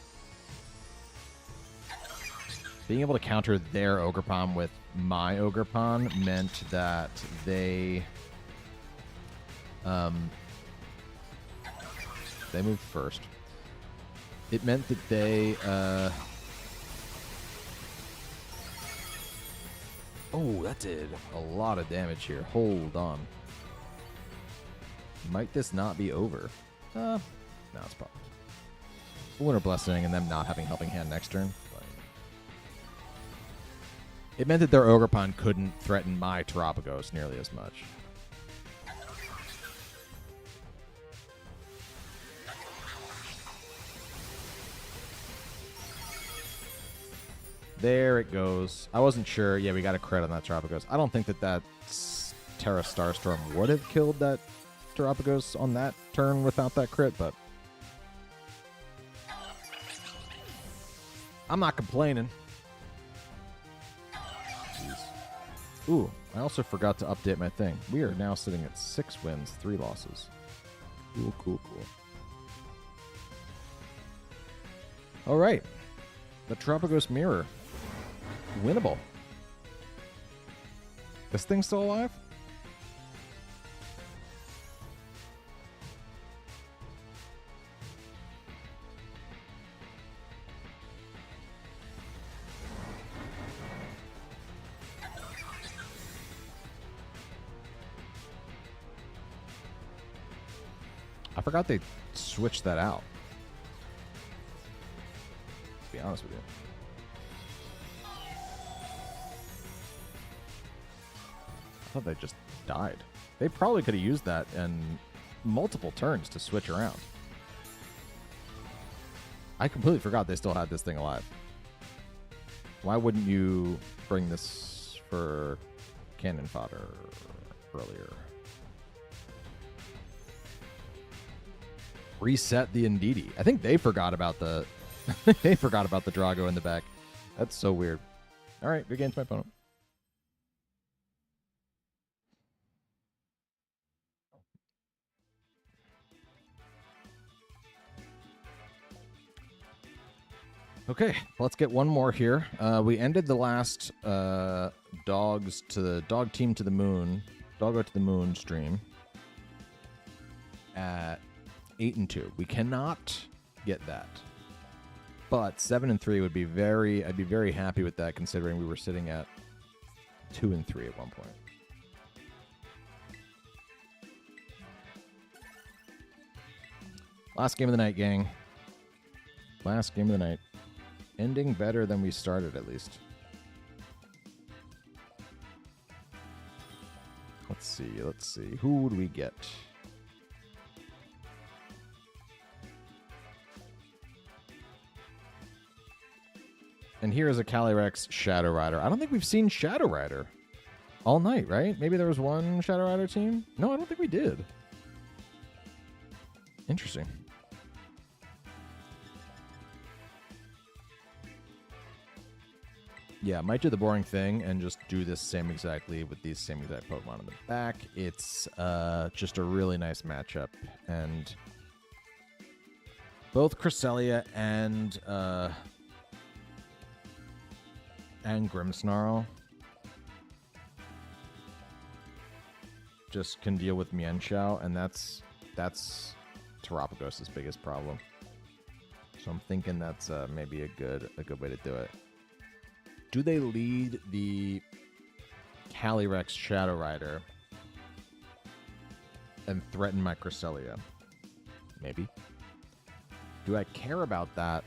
Being able to counter their Ogerpon with my Ogerpon meant that they moved first. It meant that they oh, that did a lot of damage here. Hold on. Might this not be over? No, it's probably Lunar Blessing and them not having Helping Hand next turn. It meant that their Ogerpon couldn't threaten my Terapagos nearly as much. There it goes. I wasn't sure. Yeah, we got a crit on that Terapagos. I don't think that Tera Starstorm would have killed that Terapagos on that turn without that crit, but I'm not complaining. Ooh, I also forgot to update my thing. We are now sitting at 6 wins, 3 losses. Cool, cool, cool. All right. The Terapagos Mirror. Winnable. This thing's still alive? I forgot they switched that out. To be honest with you. I thought they just died. They probably could have used that in multiple turns to switch around. I completely forgot they still had this thing alive. Why wouldn't you bring this for cannon fodder earlier? Reset the Indeedee. I think they forgot about the they forgot about the Drago in the back. That's so weird. All right, good game to my opponent. Okay, let's get one more here. We ended the last Doggo to the Moon stream at 8-2. We cannot get that, but 7-3 would be I'd be very happy with that, considering we were sitting at 2-3 at one point. Last game of the night, gang. Last game of the night. Ending better than we started, at least. Let's see. Who would we get? And here is a Calyrex Shadow Rider. I don't think we've seen Shadow Rider all night, right? Maybe there was one Shadow Rider team? No, I don't think we did. Interesting. Yeah, might do the boring thing and just do this same exactly with these same exact Pokemon in the back. It's just a really nice matchup. And both Cresselia and Grimmsnarl just can deal with Mienshao, and that's that's Terapagos' biggest problem. So I'm thinking that's maybe a good way to do it. Do they lead the Calyrex Shadow Rider and threaten my Cresselia? Maybe. Do I care about that,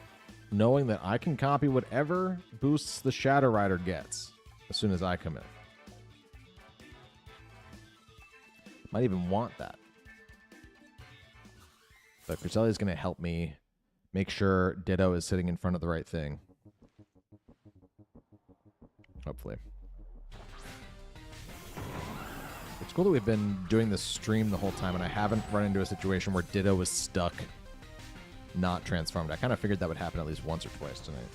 knowing that I can copy whatever boosts the Shadow Rider gets as soon as I come in? Might even want that. But Cresselia is going to help me make sure Ditto is sitting in front of the right thing. Hopefully. It's cool that we've been doing this stream the whole time and I haven't run into a situation where Ditto was stuck, not transformed. I kind of figured that would happen at least once or twice tonight.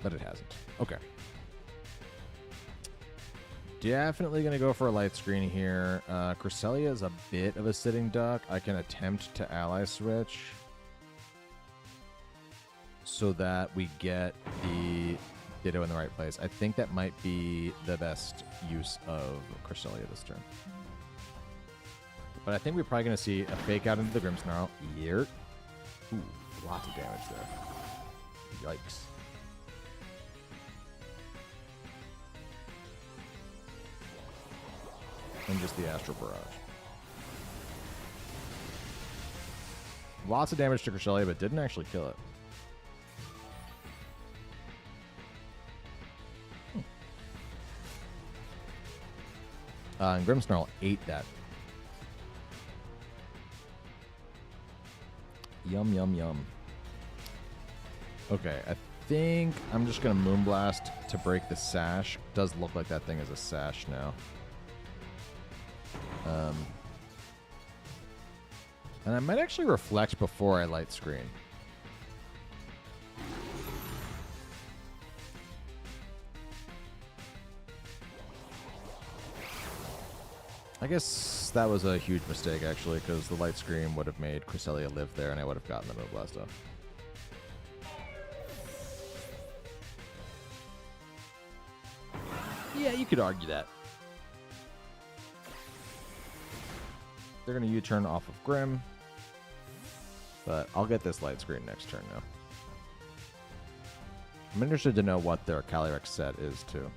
But it hasn't. Okay. Definitely going to go for a light screen here. Cresselia is a bit of a sitting duck. I can attempt to ally switch so that we get the Ditto in the right place. I think that might be the best use of Cresselia this turn. But I think we're probably going to see a fake out into the Grimmsnarl. Here. Ooh, lots of damage there. Yikes. And just the Astral Barrage. Lots of damage to Cresselia, but didn't actually kill it. And Grimmsnarl ate that. Yum, yum, yum. Okay, I think I'm just going to Moonblast to break the Sash. Does look like that thing is a Sash now. And I might actually Reflect before I Light Screen. I guess that was a huge mistake, actually, because the Light Screen would have made Cresselia live there, and I would have gotten the Moonblast off. Yeah, you could argue that. They're going to U-turn off of Grim. But I'll get this light screen next turn now. I'm interested to know what their Calyrex set is, too.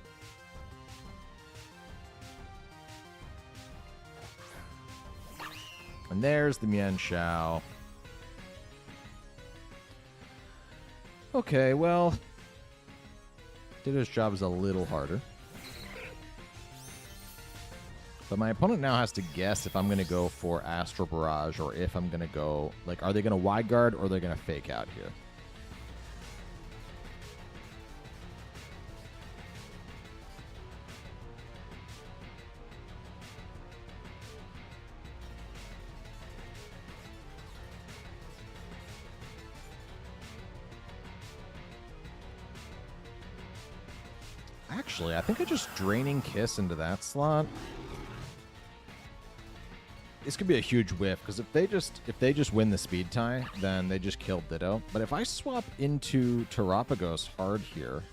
And there's the Mienshao. Okay, well, Ditto's job is a little harder. But my opponent now has to guess if I'm going to go for Astral Barrage or if I'm going to go... Like, are they going to Wide Guard or are they going to Fake Out here? Actually, I think I just Draining Kiss into that slot. This could be a huge whiff, because if they just win the speed tie, then they just kill Ditto. But if I swap into Terapagos hard here,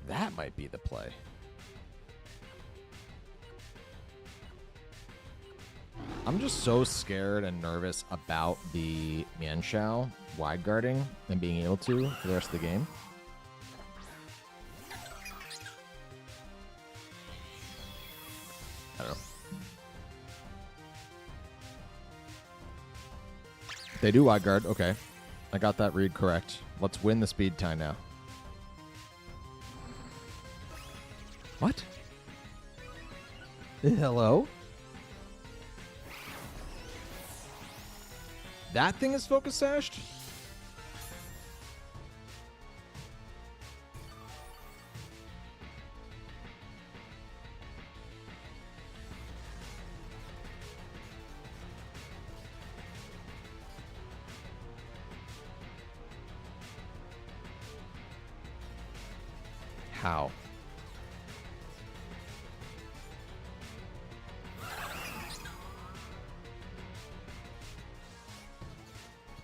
that might be the play. I'm just so scared and nervous about the Mienshao wide guarding and being able to for the rest of the game. I don't know. They do wide guard. Okay. I got that read correct. Let's win the speed tie now. What? Hello? That thing is focus sashed? How?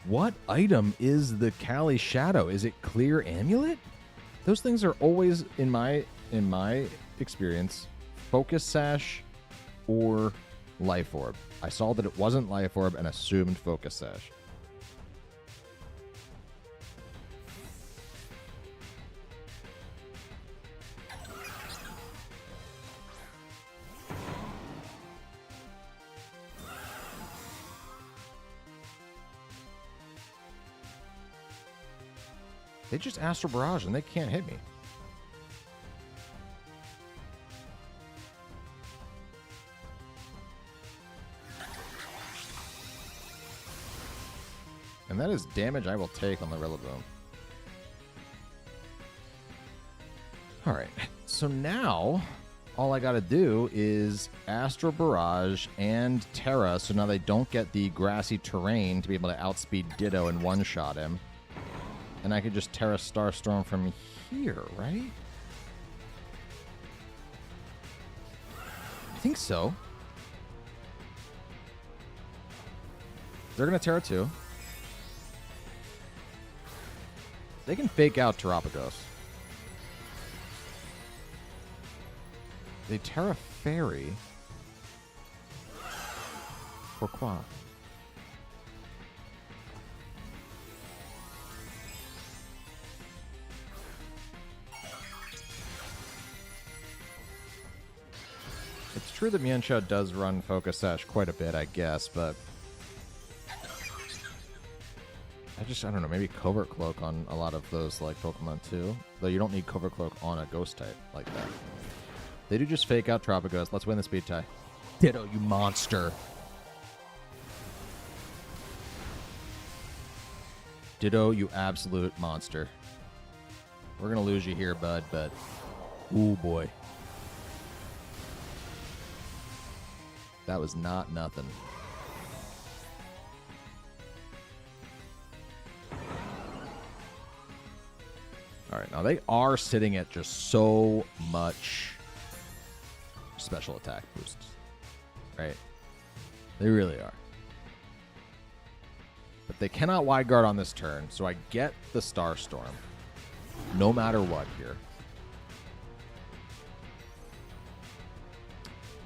What item is the Kali Shadow? Is it Clear Amulet? Those things are always, in my experience, Focus Sash or Life Orb. I saw that it wasn't Life Orb and assumed Focus Sash. They just Astral Barrage and they can't hit me. And that is damage I will take on the Rillaboom. Alright, so now all I gotta do is Astral Barrage and Tera, so now they don't get the grassy terrain to be able to outspeed Ditto and one-shot him. And I could just Tera Starstorm from here, right? I think so. They're going to Tera too. They can fake out Terapagos. They Tera Fairy. Pourquoi? It's true that Mienshao does run Focus Sash quite a bit, I guess, but I don't know, maybe Covert Cloak on a lot of those like Pokemon too. Though you don't need Covert Cloak on a Ghost type like that. They do just fake out Terapagos. Let's win the speed tie. Ditto, you monster. Ditto, you absolute monster. We're gonna lose you here, bud, but ooh boy. That was not nothing. All right, now they are sitting at just so much special attack boosts, right? They really are. But they cannot wide guard on this turn, so I get the Starstorm, no matter what here.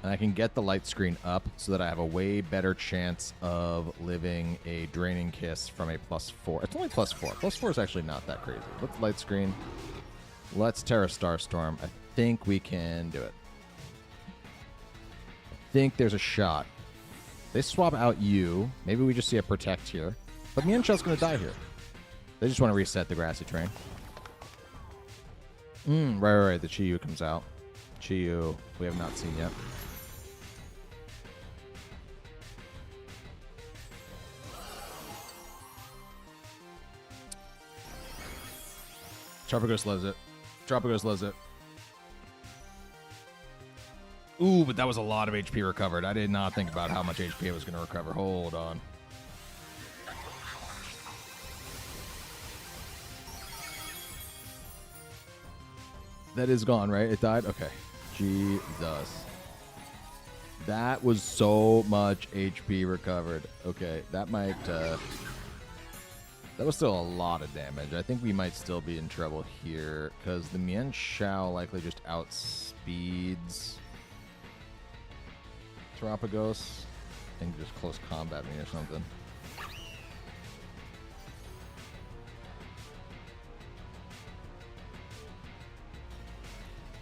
And I can get the light screen up so that I have a way better chance of living a Draining Kiss from a +4. It's only +4. +4 is actually not that crazy. Let's light screen. Let's Tera Starstorm. I think we can do it. I think there's a shot. They swap out you. Maybe we just see a Protect here. But Mienshao's going to die here. They just want to reset the grassy terrain. Right. The Chi-Yu comes out. Chi-Yu we have not seen yet. Terapagos loves it. Terapagos loves it. Ooh, but that was a lot of HP recovered. I did not think about how much HP I was going to recover. Hold on. That is gone, right? It died? Okay. Jesus. That was so much HP recovered. Okay, that might... that was still a lot of damage. I think we might still be in trouble here, because the Mienshao likely just outspeeds Terapagos. I think just close combat me or something.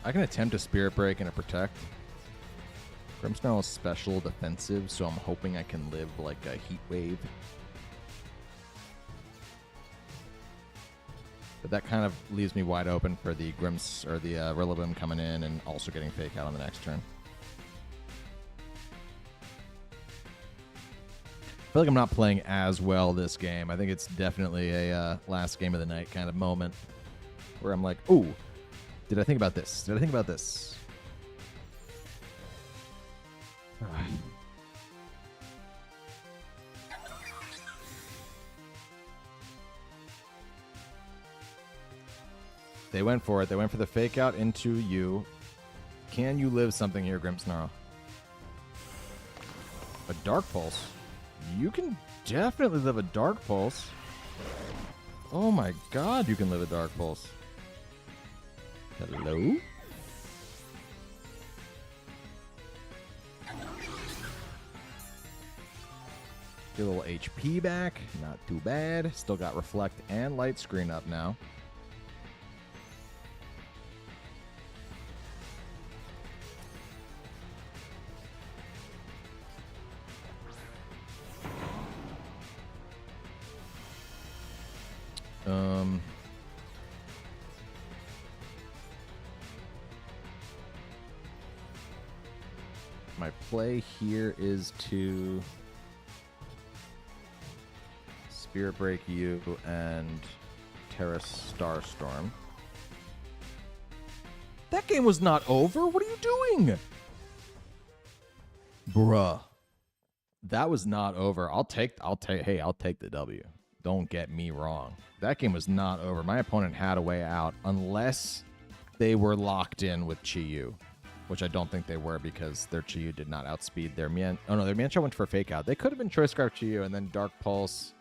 I can attempt a Spirit Break and a Protect. Grimmsnarl is special defensive, so I'm hoping I can live like a Heat Wave. But that kind of leaves me wide open for the Rillaboom coming in and also getting Fake Out on the next turn. I feel like I'm not playing as well this game. I think it's definitely a last game of the night kind of moment where I'm like, ooh, did I think about this? Did I think about this? They went for it. They went for the Fake Out into you. Can you live something here, Grimmsnarl? A Dark Pulse? You can definitely live a Dark Pulse. Oh my god, you can live a Dark Pulse. Hello? Get a little HP back. Not too bad. Still got Reflect and Light Screen up now. My play here is to Spirit Break you and Tera Starstorm. That game was not over. What are you doing? Bruh. That was not over. I'll take the W. Don't get me wrong. That game was not over. My opponent had a way out unless they were locked in with Chi-Yu, which I don't think they were because their Chi-Yu did not outspeed their Mian. Oh no, their Mian went for a fake out. They could have been Choice Scarf Chi-Yu and then Dark Pulse.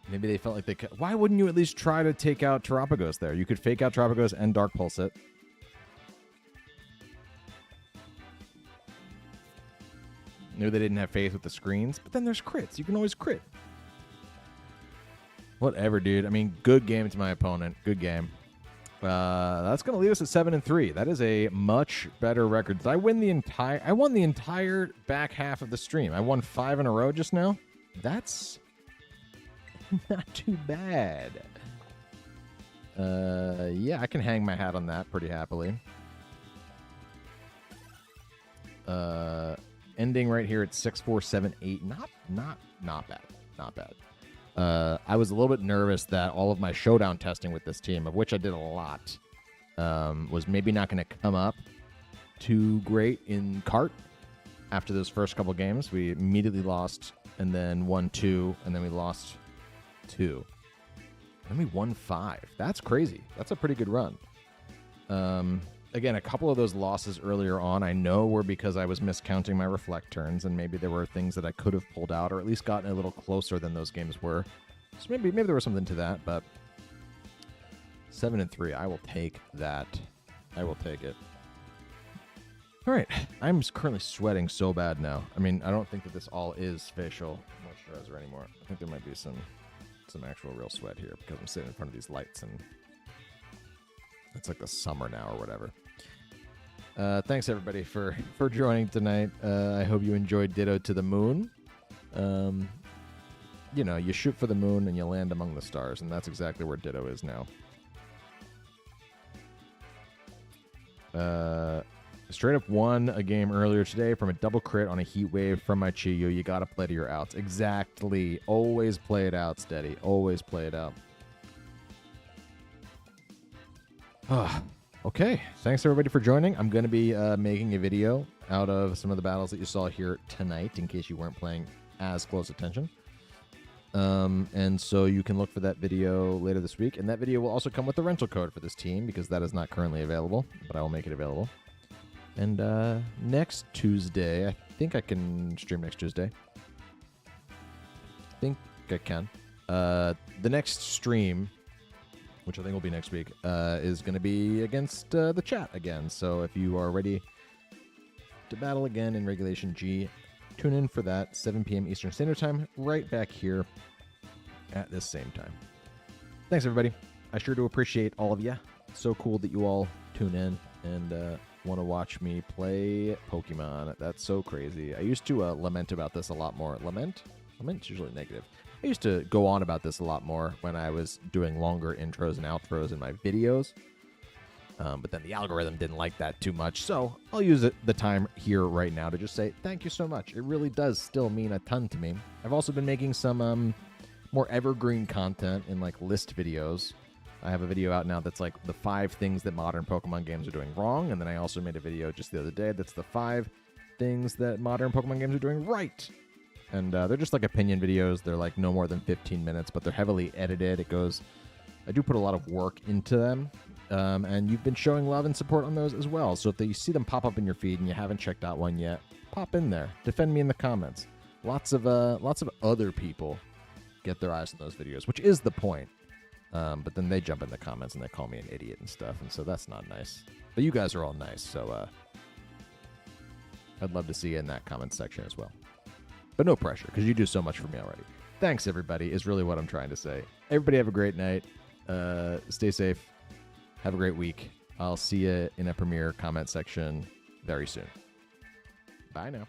Maybe they felt like they could. Why wouldn't you at least try to take out Terapagos there? You could fake out Terapagos and Dark Pulse it. Maybe they didn't have faith with the screens, but then there's crits. You can always crit. Whatever, dude. I mean, good game to my opponent. Good game. That's going to leave us at 7-3. That is a much better record. Did I win the entire... I won the entire back half of the stream. I won 5 in a row just now. That's not too bad. Yeah, I can hang my hat on that pretty happily. Ending right here at 6-4-7-8. Not bad. Not bad. I was a little bit nervous that all of my showdown testing with this team, of which I did a lot, was maybe not going to come up too great in cart. After those first couple games, we immediately lost and then won 2, and then we lost 2. And we won 5. That's crazy. That's a pretty good run. Again, a couple of those losses earlier on, I know were because I was miscounting my reflect turns, and maybe there were things that I could have pulled out, or at least gotten a little closer than those games were. So maybe there was something to that, but 7-3, I will take that. I will take it. All right, I'm currently sweating so bad now. I mean, I don't think that this all is facial moisturizer anymore. I think there might be some actual real sweat here because I'm sitting in front of these lights, and it's like the summer now or whatever. Thanks everybody for joining tonight. I hope you enjoyed Ditto to the Moon. You know, you shoot for the moon and you land among the stars, and that's exactly where Ditto is now. Straight up won a game earlier today from a double crit on a heat wave from my Chi-Yu. You gotta play to your outs. Exactly. Always play it out, Steady. Always play it out. Okay, thanks everybody for joining. I'm going to be making a video out of some of the battles that you saw here tonight, in case you weren't paying as close attention. And so you can look for that video later this week, and that video will also come with the rental code for this team, because that is not currently available, but I will make it available. And next Tuesday, I think I can stream next Tuesday. I think I can. The next stream, which I think will be next week, is going to be against the chat again. So if you are ready to battle again in Regulation G, tune in for that, 7 p.m. Eastern Standard Time, right back here at this same time. Thanks, everybody. I sure do appreciate all of you. So cool that you all tune in and want to watch me play Pokemon. That's so crazy. I used to lament about this a lot more. Lament's usually negative. I used to go on about this a lot more when I was doing longer intros and outros in my videos. But then the algorithm didn't like that too much. So I'll use the time here right now to just say thank you so much. It really does still mean a ton to me. I've also been making some more evergreen content in like list videos. I have a video out now that's like the 5 things that modern Pokemon games are doing wrong. And then I also made a video just the other day that's the 5 things that modern Pokemon games are doing right. And they're just like opinion videos. They're like no more than 15 minutes, but they're heavily edited. I do put a lot of work into them. And you've been showing love and support on those as well. So if you see them pop up in your feed and you haven't checked out one yet, pop in there. Defend me in the comments. Lots of other people get their eyes on those videos, which is the point. But then they jump in the comments and they call me an idiot and stuff, and so that's not nice. But you guys are all nice, so I'd love to see you in that comment section as well. But no pressure, because you do so much for me already. Thanks, everybody, is really what I'm trying to say. Everybody have a great night. Stay safe. Have a great week. I'll see you in a premiere comment section very soon. Bye now.